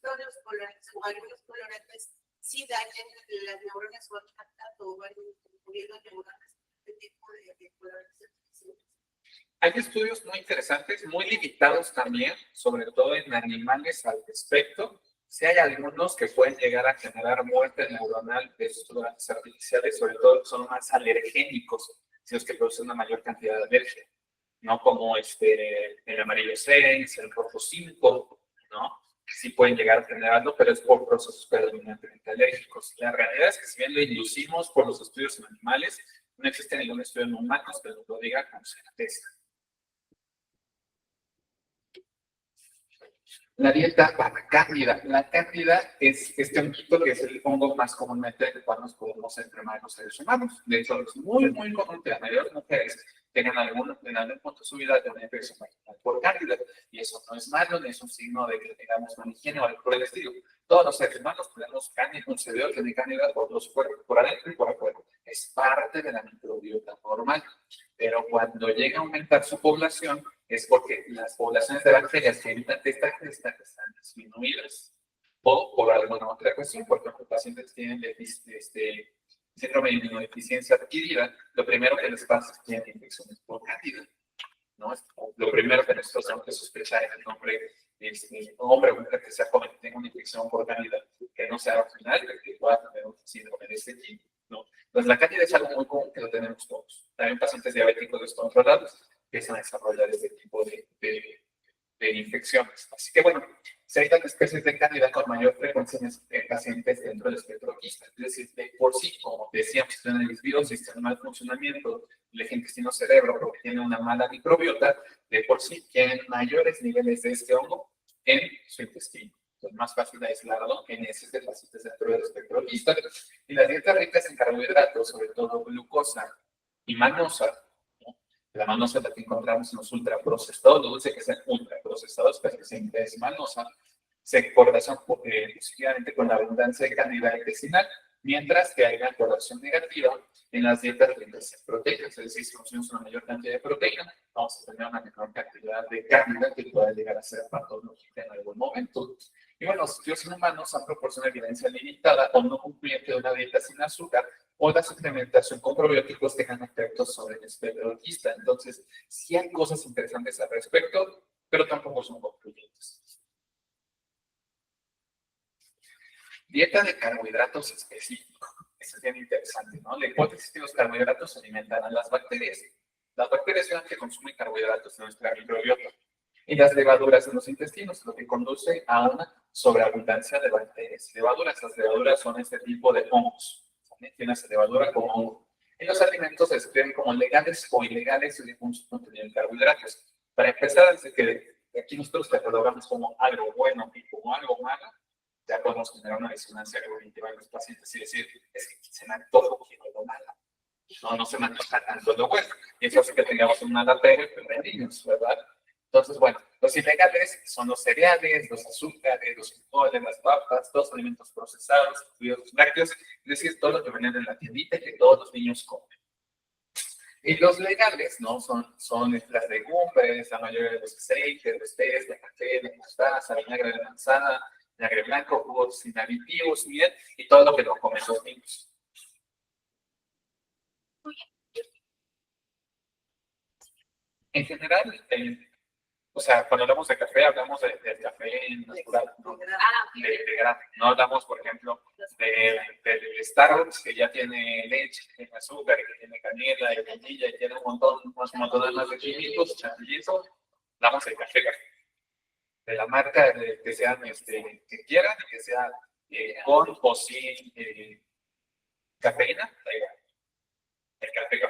todos los colorantes o algunos colorantes sí dañan las neuronas o tanto o van muriendo neuronas de tipo de colorantes artificiales. Hay estudios muy interesantes, muy limitados también, sobre todo en animales al respecto. Sí hay algunos que pueden llegar a generar muerte neuronal de estos colorantes artificiales, sobre todo son más alergénicos, si los que producen una mayor cantidad de alergia, ¿no? Como el amarillo 6, el rojo 5, ¿no? Sí pueden llegar a generarlo, pero es por procesos predominantemente alérgicos. La realidad es que si bien lo inducimos por los estudios en animales, no existe ningún estudio en humanos que nos lo diga con certeza. La dieta para cándida. La cándida es este honguito que es el hongo más comúnmente del cual nos podemos enfermar los seres humanos. De hecho, es muy, muy común que la mayoría de las mujeres tengan en algún punto de su vida de una infección por cándida. Y eso no es malo, ni es un signo de que tengamos una higiene o algo por el estilo. Todos los seres humanos tenemos cándida, un servidor que tiene cándida por los cuerpos, por adentro y por afuera. Es parte de la microbiota normal. Pero cuando llega a aumentar su población, es porque las poblaciones de bacterias que evitan esta cresta están disminuidas o por alguna otra cuestión. Por ejemplo, pacientes que tienen síndrome de inmunodeficiencia adquirida, lo primero que les pasa es que tienen infecciones por cándida, ¿no? Lo primero que nosotros tenemos que sospechar en el hombre o mujer que sea joven que tenga una infección por cándida que no sea vaginal, que pueda tener un síndrome de este tipo, ¿no? Entonces, la cándida es algo muy común que lo tenemos todos. También pacientes diabéticos descontrolados empiezan a desarrollar este tipo de infecciones. Así que bueno, se hay especies de cándida con mayor frecuencia en pacientes dentro del espectro autista. Es decir, de por sí, como decíamos, tienen el disbiosis, tienen mal funcionamiento del eje intestino-cerebro, porque tienen una mala microbiota, de por sí tienen mayores niveles de este hongo en su intestino. Entonces, más fácil de aislarlo en heces de pacientes dentro del espectro autista. Y las dietas ricas en carbohidratos, sobre todo glucosa y manosa, la manosa es la que encontramos en los ultraprocesados, lo dulce que sean ultraprocesados, casi siempre es manosa, se correlaciona positivamente con la abundancia de cándida intestinal, mientras que hay una correlación negativa en las dietas ricas en proteínas. Es decir, si consumimos una mayor cantidad de proteína, vamos a tener una menor cantidad de cándida que pueda llegar a ser patológica en algún momento. Y bueno, los estudios en humanos han proporcionado evidencia limitada o no concluyente de una dieta sin azúcar o la suplementación con probióticos tengan efectos sobre el espectro autista. Entonces, sí hay cosas interesantes al respecto, pero tampoco son concluyentes. Dieta de carbohidratos específicos. Eso es bien interesante, ¿no? La hipótesis que los carbohidratos alimentan a las bacterias. Las bacterias son las que consumen carbohidratos en nuestra microbiota. Y las levaduras en los intestinos, lo que conduce a una sobreabundancia de bacterias y levaduras. Las levaduras son este tipo de hongos. También tienes levadura como hongo. Y los alimentos se describen como legales o ilegales según su contenido de carbohidratos. Para empezar, desde que aquí nosotros catalogamos como algo bueno y como algo malo, ya podemos generar una disonancia cognitiva en los pacientes y decir, es que se me antoja lo malo. No se me antoja tanto lo bueno. Y eso hace que tengamos un mal apego en niños, ¿verdad? Entonces, bueno, los ilegales son los cereales, los azúcares, los frijoles, las papas, todos los alimentos procesados, incluidos los lácteos, es decir, todo lo que viene en la tiendita que todos los niños comen. Y los legales, ¿no? Son las legumbres, la mayoría de los aceites, los tés, de café, de mostaza, vinagre de manzana, vinagre blanco, jugos sin aditivos, miel, y todo lo que no comen los niños. En general, o sea, cuando hablamos de café, hablamos del café natural, ¿no? De grano. No hablamos, por ejemplo, del Starbucks, que ya tiene leche, que tiene azúcar, que tiene canela y vainilla, y tiene un montón más de químicos, chantillizo. Hablamos del café, de la marca que sean, que quieran, que sea con o sin cafeína, da igual. El café.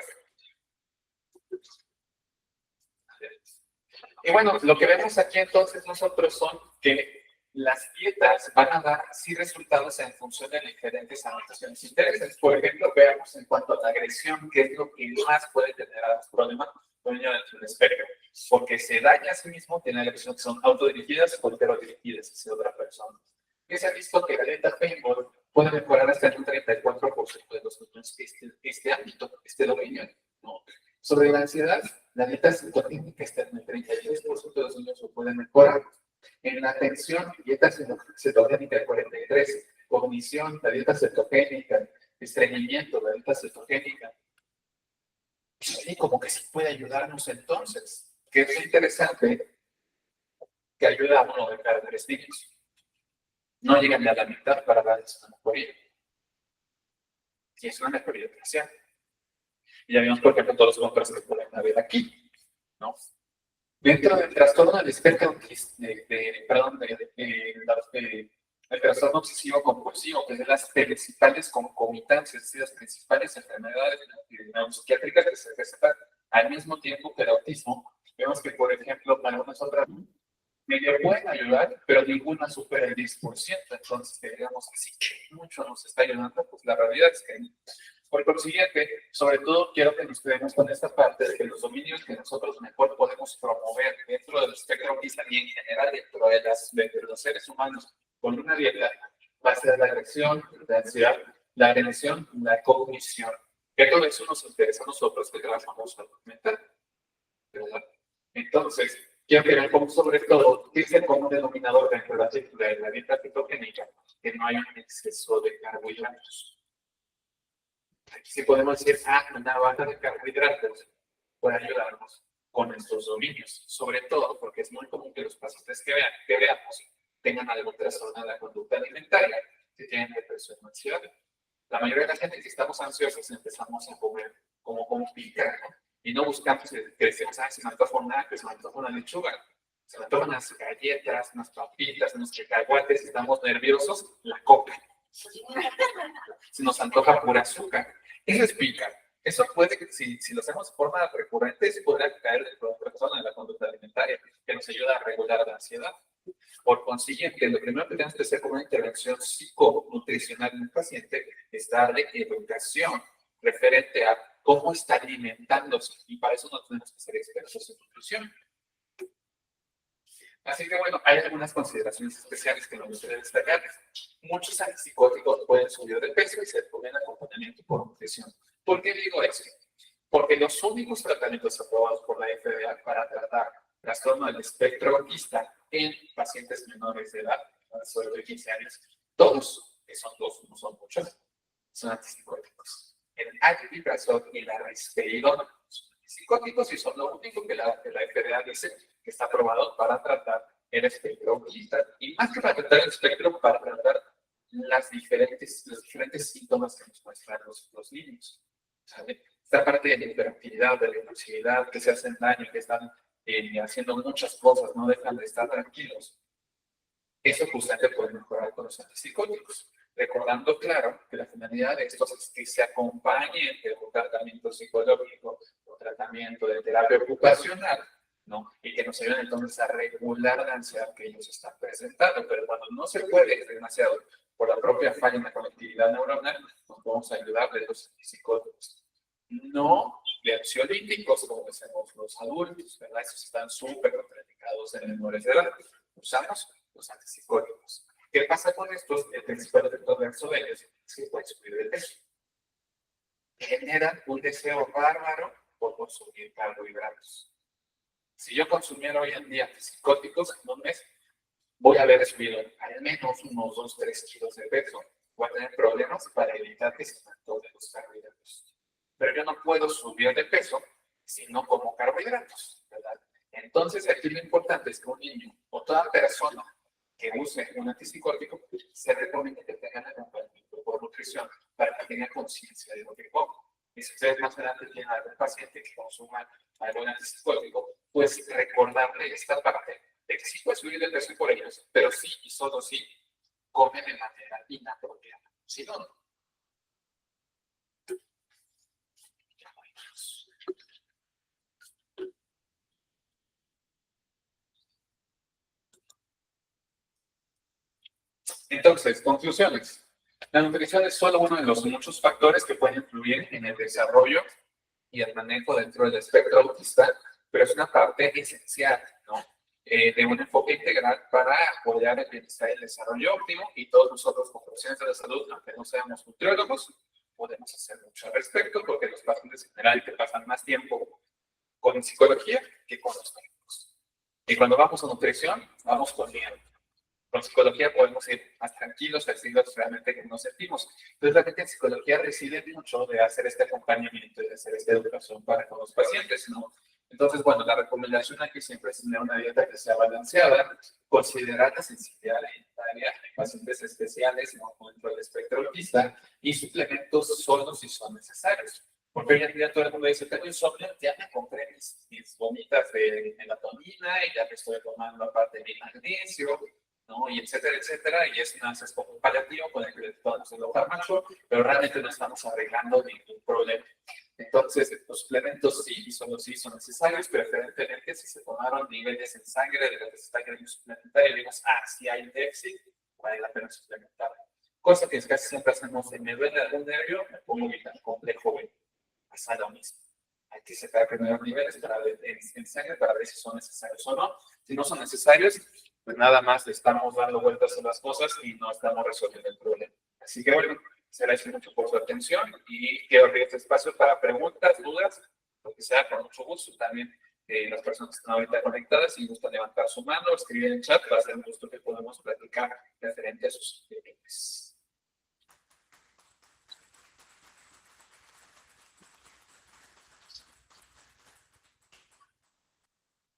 Y bueno, lo que vemos aquí entonces nosotros son que las dietas van a dar sí resultados en función de diferentes anotaciones e intereses. Por ejemplo, veamos en cuanto a la agresión, qué es lo que más puede tener a los problemas con el espectro. Porque se daña a sí mismo, tiene agresión que son autodirigidas o heterodirigidas hacia otra persona. Y se ha visto que la dieta Painball puede mejorar hasta el 34% de los niños este ámbito, este dominio, ¿no? Sobre la ansiedad, la dieta cetoquínica está en el 33% de los niños lo pueden mejorar. En la atención, dieta cetogénica el 43%, cognición, la dieta cetogénica, estreñimiento, la dieta cetogénica. Sí, como que sí puede ayudarnos entonces, que es interesante que ayuda a uno de cada 3 niños. No llegan a la mitad para darles una mejoría. Y es una mejoría parcial. Y ya vimos, por ejemplo, todos los contrastes que pueden haber aquí, ¿no? Dentro del trastorno del espectro, el trastorno obsesivo compulsivo, que es de las principales concomitancias, es decir, las principales enfermedades neuropsiquiátricas que se presentan al mismo tiempo que el autismo, vemos que, por ejemplo, algunas otras medio pueden ayudar, pero ninguna supera el 10%. Entonces, digamos que sí, mucho nos está ayudando, pues la realidad es que por consiguiente, sobre todo quiero que nos quedemos con esta parte de que los dominios que nosotros mejor podemos promover dentro del espectro autista y en general dentro de los seres humanos con una dieta va a ser la agresión, la ansiedad, la agresión, la cognición. Que todo eso nos interesa a nosotros que trabajamos con mental, ¿verdad? Entonces, quiero que vean cómo sobre todo dice como denominador dentro de la dieta cetogénica que no hay un exceso de carbohidratos. Aquí sí podemos decir, una baja de carbohidratos puede ayudarnos con estos dominios, sobre todo porque es muy común que los pacientes que veamos tengan algún trastorno de la conducta alimentaria, que tienen depresión o ansiedad. La mayoría de la gente que estamos ansiosos empezamos a comer como picar, ¿no? Y no buscamos que decimos, se me antoja una, que se me antoja una lechuga, se me antojan unas galletas, unas papitas, unos cacahuates, si estamos nerviosos, la coca. Se nos antoja pura azúcar. Eso es picar. Eso puede que, si lo hacemos de forma recurrente, se podrá caer dentro de la persona de la conducta alimentaria, que nos ayuda a regular la ansiedad. Por consiguiente, lo primero que tenemos que hacer como una intervención psiconutricional en el paciente es darle educación referente a cómo está alimentándose. Y para eso no tenemos que ser expertos en nutrición. Así que bueno, hay algunas consideraciones especiales que nos gustaría destacar. Muchos antipsicóticos pueden subir de peso y se ponen acompañamiento por nutrición. ¿Por qué digo eso? Porque los únicos tratamientos aprobados por la FDA para tratar trastorno del espectro autista en pacientes menores de edad, sobre de 15 años, todos, que son dos, no son muchos, son antipsicóticos. El aripiprazol y la risperidona son antipsicóticos y son lo único que la FDA dice que está aprobado para tratar el espectro autista. Y más que para tratar el espectro, para tratar los diferentes síntomas que nos muestran los niños. ¿Sabe? Esta parte de la hiperactividad, de la impulsividad, que se hacen daño, que están haciendo muchas cosas, no dejan de estar tranquilos. Eso justamente puede mejorar con los antipsicóticos. Recordando, claro, que la finalidad de estos es que se acompañen de un tratamiento psicológico o tratamiento de terapia ocupacional, ¿no? Y que nos ayuden entonces a regular la ansiedad que ellos están presentando. Pero cuando no se puede, es demasiado por la propia falla en la conectividad neuronal, nos vamos a ayudar de los antipsicóticos. No de ansiolíticos, como decimos los adultos, ¿verdad? Esos están súper contraindicados en menores de edad. Usamos los antipsicóticos. ¿Qué pasa con estos? El principal efecto adverso de ellos es que pueden subir de peso. Generan un deseo bárbaro por consumir carbohidratos. Si yo consumiera hoy en día antipsicóticos, en un mes voy a haber subido al menos unos 2-3 kilos de peso. Voy a tener problemas para evitar que se me antojen los carbohidratos. Pero yo no puedo subir de peso si no como carbohidratos, ¿verdad? Entonces, aquí lo importante es que un niño o toda persona que use un antipsicótico se recomienda que tengan acompañamiento por nutrición para que tenga conciencia de lo que come. Y si ustedes más adelante tienen algún paciente que consuma algún antipsicótico, pues recordarle esta parte de que sí puede subir de peso por ellos, pero sí y solo sí come de manera inapropiada. Si no, no. Entonces, conclusiones. La nutrición es solo uno de los muchos factores que pueden influir en el desarrollo y el manejo dentro del espectro autista, pero es una parte esencial, ¿no? De un enfoque integral para apoyar el bienestar y el desarrollo óptimo, y todos nosotros como profesionales de la salud, aunque no seamos nutriólogos, podemos hacer mucho al respecto, porque los pacientes en general que pasan más tiempo con psicología que con los médicos. Y cuando vamos a nutrición, vamos con miedo. Con psicología podemos ir más tranquilos, decididos realmente que nos sentimos. Entonces, la gente en psicología decide mucho de hacer este acompañamiento y de hacer esta educación para con los pacientes, ¿no? Entonces, bueno, la recomendación aquí siempre es tener una dieta que sea balanceada, considerar la sensibilidad alimentaria en pacientes especiales, ¿no? Dentro del espectro autista, y suplementos solo si son necesarios. Porque hoy en día todo el mundo dice, tengo insomnio, ya me compré mis gomitas de melatonina y ya me estoy tomando aparte mi magnesio, ¿no? Y etcétera, etcétera, y es como un paliativo con el que le podemos alojar macho, pero realmente no estamos arreglando ningún problema. Entonces, los suplementos sí y solo sí son necesarios, preferentemente si se tomaron niveles en sangre de lo que se está queriendo suplementar y digamos, si hay déficit, vale la pena suplementar. Cosa que casi siempre hacemos, me duele algún nervio, me pongo vital complejo B. Pasa lo mismo. Hay que sacar primeros niveles para ver, en sangre para ver si son necesarios o no. Si no son necesarios, pues nada más le estamos dando vueltas a las cosas y no estamos resolviendo el problema. Así que bueno, les agradezco mucho por su atención y quiero abrir este espacio para preguntas, dudas, lo que sea, con mucho gusto. También las personas que están ahorita conectadas, si gustan levantar su mano o escribir en el chat, va a ser un gusto que podamos platicar referente a sus intereses.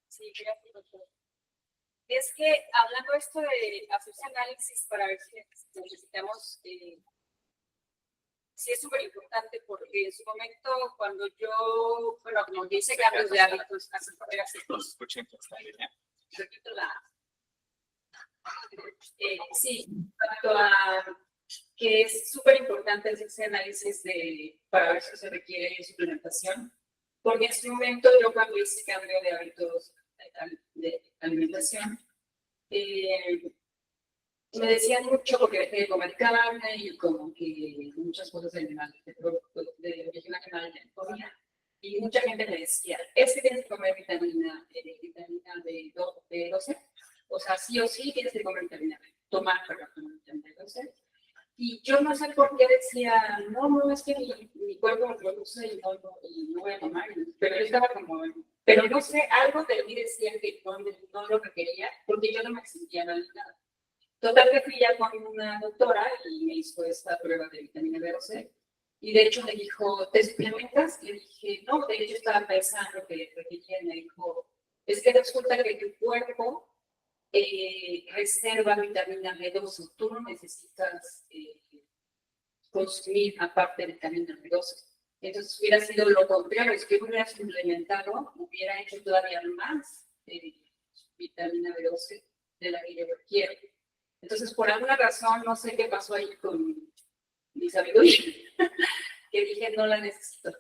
Sí, gracias, doctor. Es que hablando esto de hacerse análisis para ver si necesitamos, sí es súper importante porque en su momento cuando yo, bueno, como dice cambios de hábitos, repito sí, cuanto a que es súper importante hacerse análisis para ver si se requiere suplementación, porque en su momento yo cuando hice cambio de hábitos de alimentación, me decían mucho porque dejé de comer carne y como que muchas cosas de origen animal de comida. Y mucha gente me decía, es que tienes que comer vitamina B12, o sea, sí o sí tienes que comer vitamina B, tomar vitamina B12. Y yo no sé por qué decía, no, es que mi cuerpo lo produce y no voy a tomar. Pero yo estaba como, pero no sé, algo de mí decía que no lo requería, porque yo no me sentía nada. Total que fui ya con una doctora y me hizo esta prueba de vitamina B12. Y de hecho me dijo, ¿te suplementas? Le dije, no, de hecho estaba pensando que requería. Me dijo, es que resulta que tu cuerpo reserva vitamina B12. Tú no necesitas consumir aparte vitamina B12. Entonces hubiera sido lo contrario, si yo hubiera suplementado, hubiera hecho todavía más vitamina B12 de la que yo quiero. Entonces, por alguna razón, no sé qué pasó ahí con mi sabiduría, que dije no la necesito.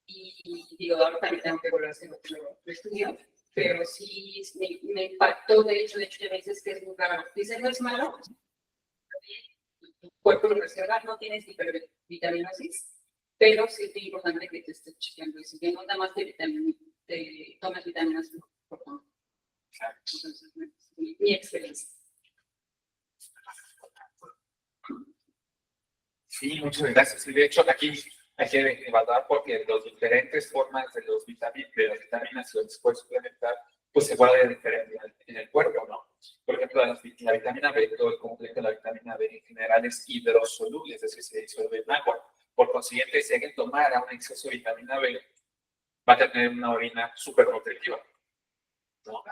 Y digo, ahora también tengo que volver a hacer otro estudio, pero sí me impactó, de hecho ya me dices que es muy raro. Dice, no es malo, tu cuerpo lo reserva, no tienes hipervitaminosis, pero sí es muy importante que te estés chequeando. Y si que no nada más te tomas vitaminas, por favor. Entonces, mi experiencia. Sí, muchas gracias. Y de hecho, aquí hay que evaluar porque las diferentes formas de las vitaminas que se puede suplementar, pues se guardan diferente en el cuerpo, ¿no? Por ejemplo, la vitamina B, todo el complejo de la vitamina B en general es hidrosoluble, es decir, se disuelve en agua. Por consiguiente, si alguien tomara un exceso de vitamina B, va a tener una orina súper nutritiva, ¿no?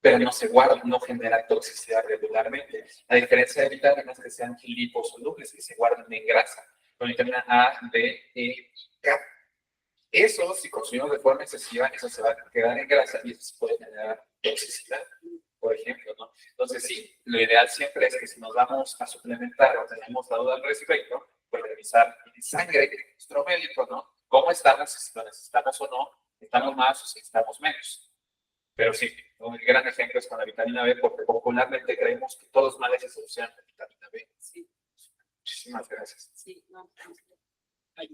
Pero no se guarda, no genera toxicidad regularmente. A diferencia de vitaminas que sean liposolubles, que se guardan en grasa, con vitamina A, D, E y K. Eso, si consumimos de forma excesiva, eso se va a quedar en grasa y eso se puede generar toxicidad, por ejemplo, ¿no? Entonces, sí, lo ideal siempre es que si nos vamos a suplementar o tenemos la duda al respecto, pues revisar en sangre, nuestro médico, ¿no? ¿Cómo estamos? Si lo necesitamos o no, estamos más o si estamos menos. Pero sí, un gran ejemplo es con la vitamina B, porque popularmente creemos que todos los males se solucionan con vitamina B. Sí. Muchísimas gracias. Sí, no, Hay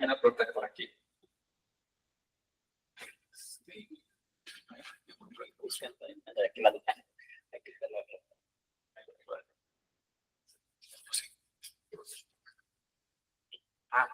una pregunta por aquí. Sí. Ah.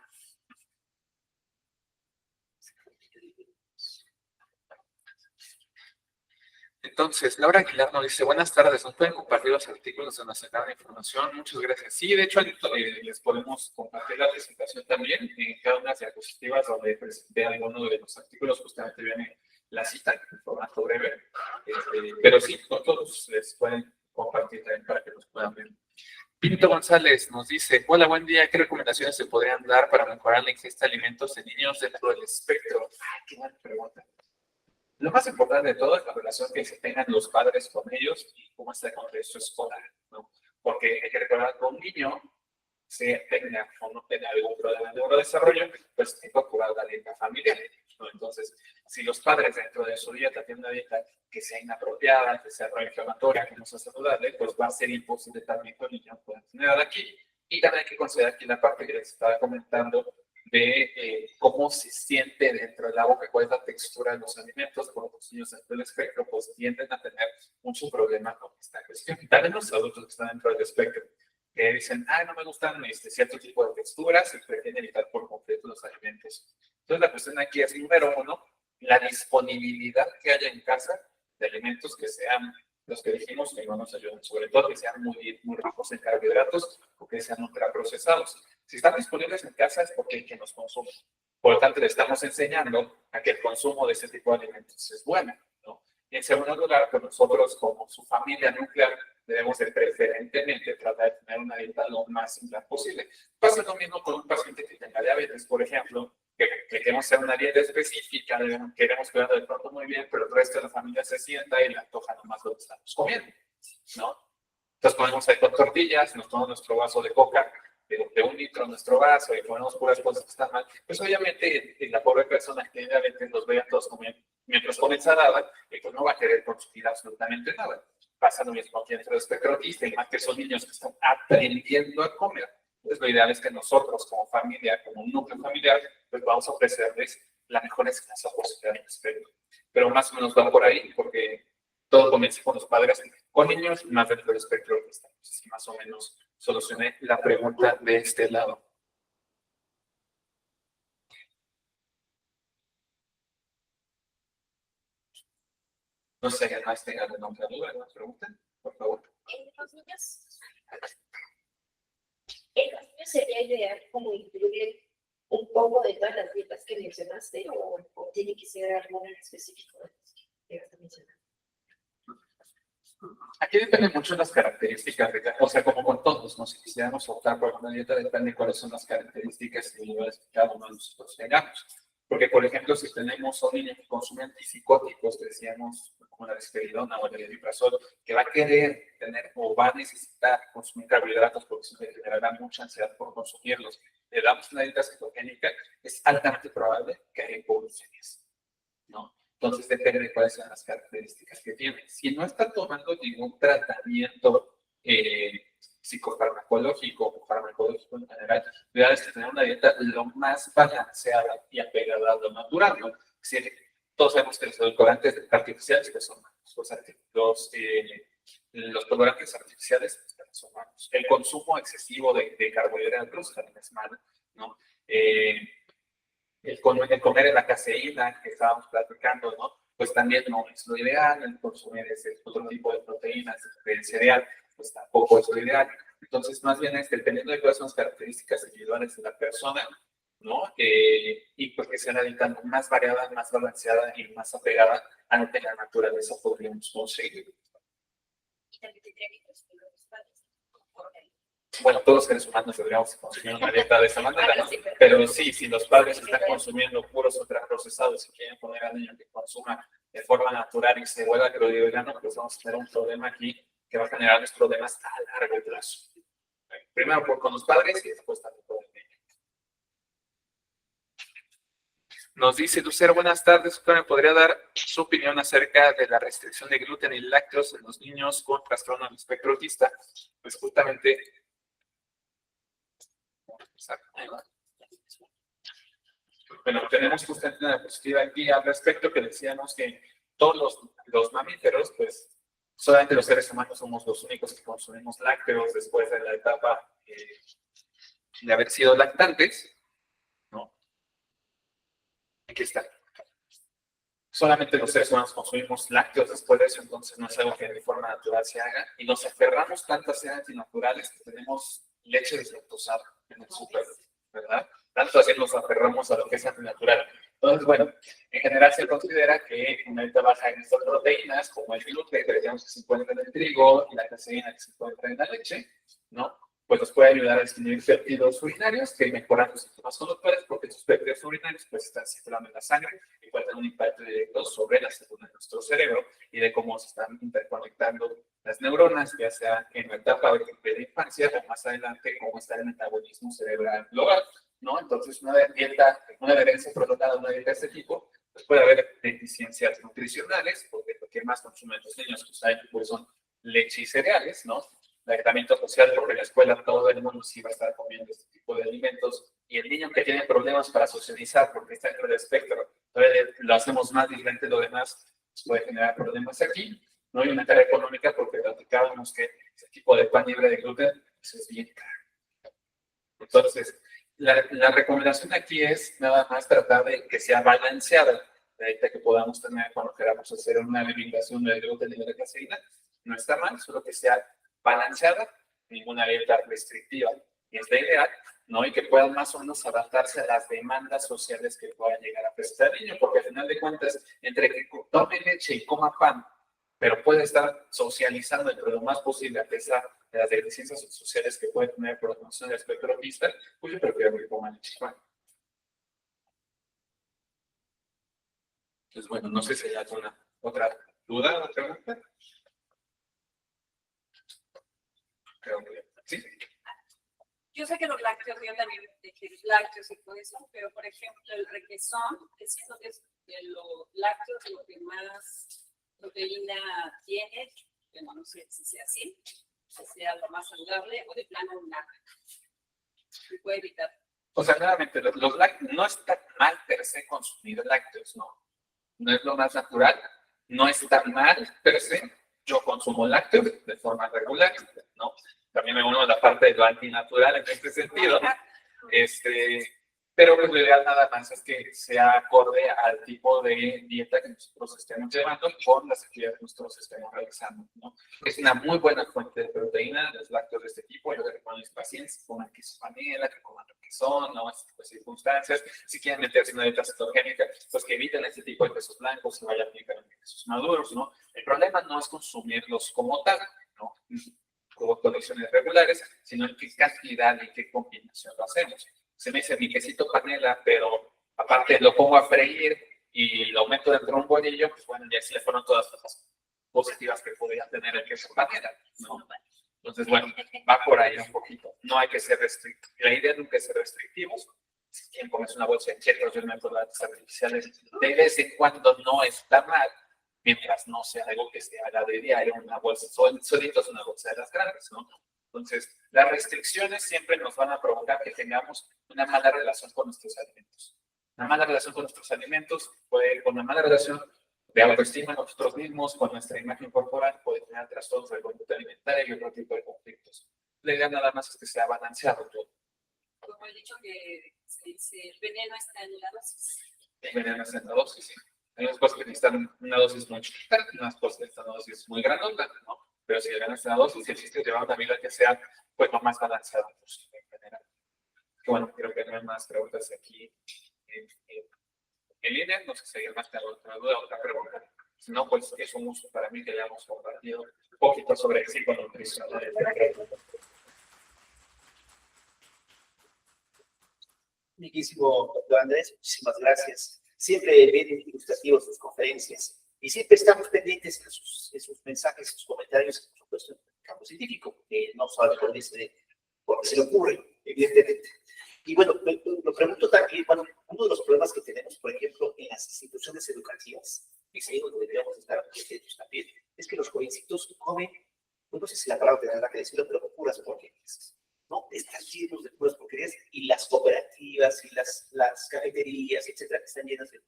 Entonces, Laura Aguilar nos dice, buenas tardes, ¿nos pueden compartir los artículos de nuestra canal de información? Muchas gracias. Sí, de hecho, les podemos compartir la presentación también en cada una de las diapositivas donde presenté alguno de los artículos, justamente viene la cita en formato breve. Pero sí, todos les pueden compartir también para que los puedan ver. Pinto González nos dice, hola, buen día, ¿qué recomendaciones se podrían dar para mejorar la ingesta de alimentos de niños dentro del espectro? Ay, qué buena pregunta. Lo más importante de todo es la relación que se tengan los padres con ellos y cómo está el contexto escolar, ¿no? Porque hay que recordar que un niño, se tenga o no tenga algún problema de neurodesarrollo, pues tiene que procurar la dieta familiar, ¿no? Entonces, si los padres dentro de su dieta tienen una dieta que sea inapropiada, que sea proinflamatoria, que no sea saludable, pues va a ser imposible también que el niño pueda tener aquí. Y también hay que considerar aquí la parte que les estaba comentando de cómo se siente dentro de la boca, cuál es la textura de los alimentos, porque los niños dentro del espectro pues tienden a tener mucho problema con esta cuestión. Y también los adultos que están dentro del espectro, que dicen, no me gustan cierto tipo de texturas y prefieren evitar por completo los alimentos. Entonces la cuestión aquí es, número uno, la disponibilidad que haya en casa de alimentos que sean los que dijimos que no nos ayudan, sobre todo que sean muy, muy ricos en carbohidratos o que sean ultraprocesados. Si están disponibles en casa es porque hay quien los consume. Por lo tanto, le estamos enseñando a que el consumo de ese tipo de alimentos es bueno, ¿no? Y en segundo lugar, pues nosotros como su familia nuclear debemos de preferentemente tratar de tener una dieta lo más similar posible. Pasa lo mismo con un paciente que tenga diabetes, por ejemplo, que queremos hacer una dieta específica, queremos cuidar del cuerpo muy bien, pero el resto de la familia se sienta y le antoja nomás lo que estamos comiendo, ¿no? Entonces ponemos ahí con tortillas, nos tomamos nuestro vaso de coca, de 1 litro en nuestro vaso y ponemos puras cosas que están mal, pues obviamente la pobre persona que tiene diabetes los ve a todos comiendo mientras come ensalada y pues no va a querer consumir absolutamente nada. Pasa lo mismo aquí entre los espectro autista, y más que son niños que están aprendiendo a comer. Pues lo ideal es que nosotros como familia, como un núcleo familiar, pues vamos a ofrecerles la mejor enseñanza posible al respecto. Pero más o menos va por ahí, porque todo comienza con los padres, con niños, más dentro del espectro autista. Entonces, más o menos solucioné la pregunta de este lado. No sé si además tengan alguna duda, alguna pregunta, por favor. En los niños sería ideal como incluir un poco de todas las dietas que mencionaste o tiene que ser alguna en específico de las que mencionaste. Aquí depende mucho de las características, o sea, como con todos, ¿no? Si quisiéramos optar por una dieta, depende de cuáles son las características individuales que cada uno de nosotros tengamos. Porque, por ejemplo, si tenemos a un niño que consume antipsicóticos, decíamos, como la risperidona o el omeprazol, que va a querer tener o va a necesitar consumir carbohidratos porque se le generará mucha ansiedad por consumirlos, le damos una dieta cetogénica, es altamente probable que haya hipoglucemias, ¿no? Entonces depende de cuáles son las características que tiene. Si no está tomando ningún tratamiento psicofarmacológico o farmacológico en general, debe tener una dieta lo más balanceada y apegada a lo natural, ¿no? Es decir, todos sabemos que los edulcorantes artificiales pues, son malos, los colorantes artificiales pues, son malos. El consumo excesivo de carbohidratos también es malo, ¿no? El comer en la caseína que estábamos platicando, ¿no? Pues también no es lo ideal, el consumir ese otro tipo de proteínas del cereal, pues tampoco es lo ideal. Entonces, más bien es dependiendo de cuáles son las características individuales de la persona, ¿no? Y pues que sea una dieta más variada, más balanceada y más apegada a lo que la naturaleza podríamos conseguir. Y también tendría que consumir los padres. Bueno, todos los seres humanos deberíamos consumir una dieta de esa manera, ¿no? Pero sí, si los padres están consumiendo puros ultraprocesados y quieren poner al niño que consuma de forma natural y se vuelva crudiograno, pues vamos a tener un problema aquí que va a generarnos problemas a largo plazo. Primero con los padres y después también con el niño. Nos dice Lucero, buenas tardes, ¿usted me podría dar su opinión acerca de la restricción de gluten y lácteos en los niños con trastorno del espectro autista? Pues justamente... Bueno, tenemos justamente una diapositiva aquí al respecto que decíamos que todos los mamíferos, pues solamente los seres humanos somos los únicos que consumimos lácteos después de la etapa de haber sido lactantes, ¿no? Aquí está. Solamente los seres humanos consumimos lácteos después de eso, entonces no es algo que de forma natural se haga y nos aferramos tanto a ser antinaturales que tenemos leche deslactosada en el súper, ¿verdad? Tanto así nos aferramos a lo que es antinatural. Entonces, bueno, en general se considera que una dieta baja en estas proteínas, como el gluten, que digamos que se encuentra en el trigo, y la caseína que se encuentra en la leche, ¿no? Pues nos puede ayudar a disminuir péptidos urinarios que mejoran los síntomas conductuales porque estos péptidos urinarios pues están circulando en la sangre y pueden tener un impacto directo sobre la salud de nuestro cerebro y de cómo se están interconectando las neuronas, ya sea en la etapa de la infancia o más adelante, cómo está el metabolismo cerebral global, ¿no? Entonces, una adherencia prolongada a una dieta de este tipo, pues puede haber deficiencias nutricionales, porque lo que más consumen los niños pues son leche y cereales, ¿no? Aislamiento social, porque en la escuela todo el mundo sí va a estar comiendo este tipo de alimentos, y el niño que tiene problemas para socializar, porque está dentro del espectro, entonces lo hacemos más diferente de lo demás, puede generar problemas aquí, ¿no? Hay una carga económica, porque platicábamos que ese tipo de pan libre de gluten pues es bien caro. Entonces, la recomendación aquí es nada más tratar de que sea balanceada la dieta que podamos tener cuando queramos hacer una eliminación de gluten y de la caseína. No está mal, solo que sea balanceada, ninguna dieta restrictiva. Y es la ideal, ¿no? Y que puedan más o menos adaptarse a las demandas sociales que puedan llegar a presentar el niño, porque al final de cuentas, entre que tome leche y coma pan, pero puede estar socializando dentro de lo más posible a pesar de las deficiencias sociales que puede tener por la condición del espectro autista, pues yo prefiero que coma leche y pan. Entonces, bueno, no sé si hay alguna otra duda o pregunta. ¿Sí? Yo sé que los lácteos, yo también dejé los lácteos y todo eso, pero por ejemplo el requesón, siento que es de los lácteos lo que más proteína tiene, bueno, no sé si sea así, si sea lo más saludable o de plano nada. Se puede evitar. O sea, nuevamente, los lácteos, no está mal per se consumir lácteos, ¿no? No es lo más natural, no está mal per se. Yo consumo lácteos de forma regular, ¿no? También me uno a la parte de lo antinatural en este sentido, pero pues lo ideal nada más es que sea acorde al tipo de dieta que nosotros estemos llevando con las actividades que nosotros estemos realizando, ¿no? Es una muy buena fuente de proteína, los lácteos de este tipo. Yo le recomiendo a mis pacientes que coman queso panela, que coman requesón, ¿no? Este tipo de circunstancias. Si quieren meterse en una dieta cetogénica, pues que eviten este tipo de quesos blancos, se vayan únicamente a quesos maduros, ¿no? El problema no es consumirlos como tal, ¿no? Como condiciones regulares, sino en qué cantidad y qué combinación lo hacemos. Se me dice mi quesito panela, pero aparte lo pongo a freír y lo aumento dentro de un bolillo, pues bueno, ya se le fueron todas las cosas positivas que podría tener el queso panela, ¿no? Entonces, bueno, va por ahí un poquito. No hay que ser restrictivos. La idea nunca es ser restrictivos. Si quieren comerse una bolsa de chetos y unos chocolate artificiales, de vez en cuando no está mal, mientras no sea algo que se haga de diario, una bolsa, solitos una bolsa de las grandes, ¿no? Entonces, las restricciones siempre nos van a provocar que tengamos una mala relación con nuestros alimentos. Una mala relación con nuestros alimentos puede ir con una mala relación de autoestima en nosotros mismos, con nuestra imagen corporal, puede tener trastornos de conducta alimentaria y otro tipo de conflictos. La idea nada más es que sea balanceado todo. Como he dicho que el veneno está en la dosis. El veneno está en la dosis, sí. Hay unas cosas que necesitan una dosis muy chiquita, unas cosas que necesitan una dosis muy grandota, ¿no? Pero si el veneno está en la dosis, el chiste es llevar también que sea pues lo más balanceado posible en general. Que bueno, creo que no hay más preguntas aquí en línea. No sé si hay más otra duda, otra pregunta. Si no, pues es un gusto para mí que hayamos compartido un poquito sobre el ciclo nutricional. Amiguísimo doctor Andrés, muchísimas gracias. Siempre bien ilustrativos sus conferencias y siempre estamos pendientes de sus mensajes, sus comentarios, por supuesto, en el campo científico, que no sabe por qué se le ocurre, evidentemente. Y bueno, lo pregunto también, bueno, uno de los problemas que tenemos, por ejemplo, en las instituciones educativas, y es ahí donde deberíamos estar atentos también, es que los jovencitos comen, pues no sé si la palabra tendrá que decirlo, pero puras porquerías, ¿no? Están llenos de puras porquerías y las cooperativas y las cafeterías, etcétera, están llenas de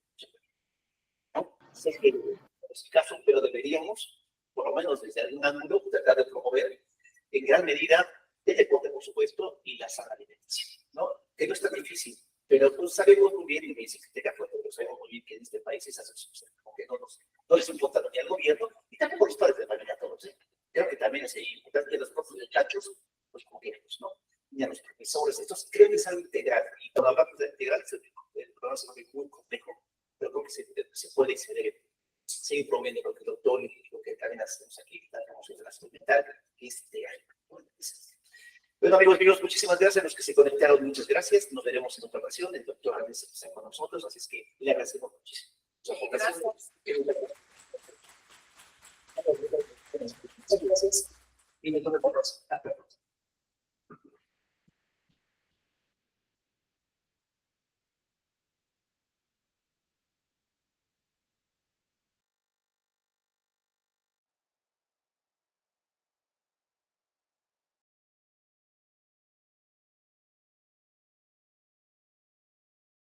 ¿no? Sé que no es el caso, pero deberíamos, por lo menos desde algún ángulo, tratar de promover en gran medida el deporte, por supuesto, y la sana alimentación, ¿no? Que no es tan difícil, pero pues sabemos muy bien, y me dicen que tenga fuerte, pero sabemos muy bien que en este país esas cosas como que no les importa ni al gobierno, y tampoco los padres de manera a todos, ¿eh? Creo que también es importante que los propios muchachos, pues como queremos, ¿no? Ni a los profesores, estos creo que es algo integral, y cuando hablamos de integral, el programa se vuelve muy complejo, pero creo que se puede y se debe seguir promoviendo lo que el doctor y lo que también hacemos aquí, tenemos en la salud mental, que es integral. Bueno, amigos míos, muchísimas gracias a los que se conectaron, muchas gracias. Nos veremos en otra ocasión. El doctor Andrés está con nosotros, así es que le agradecemos muchísimo. Gracias. Y me tomo por los.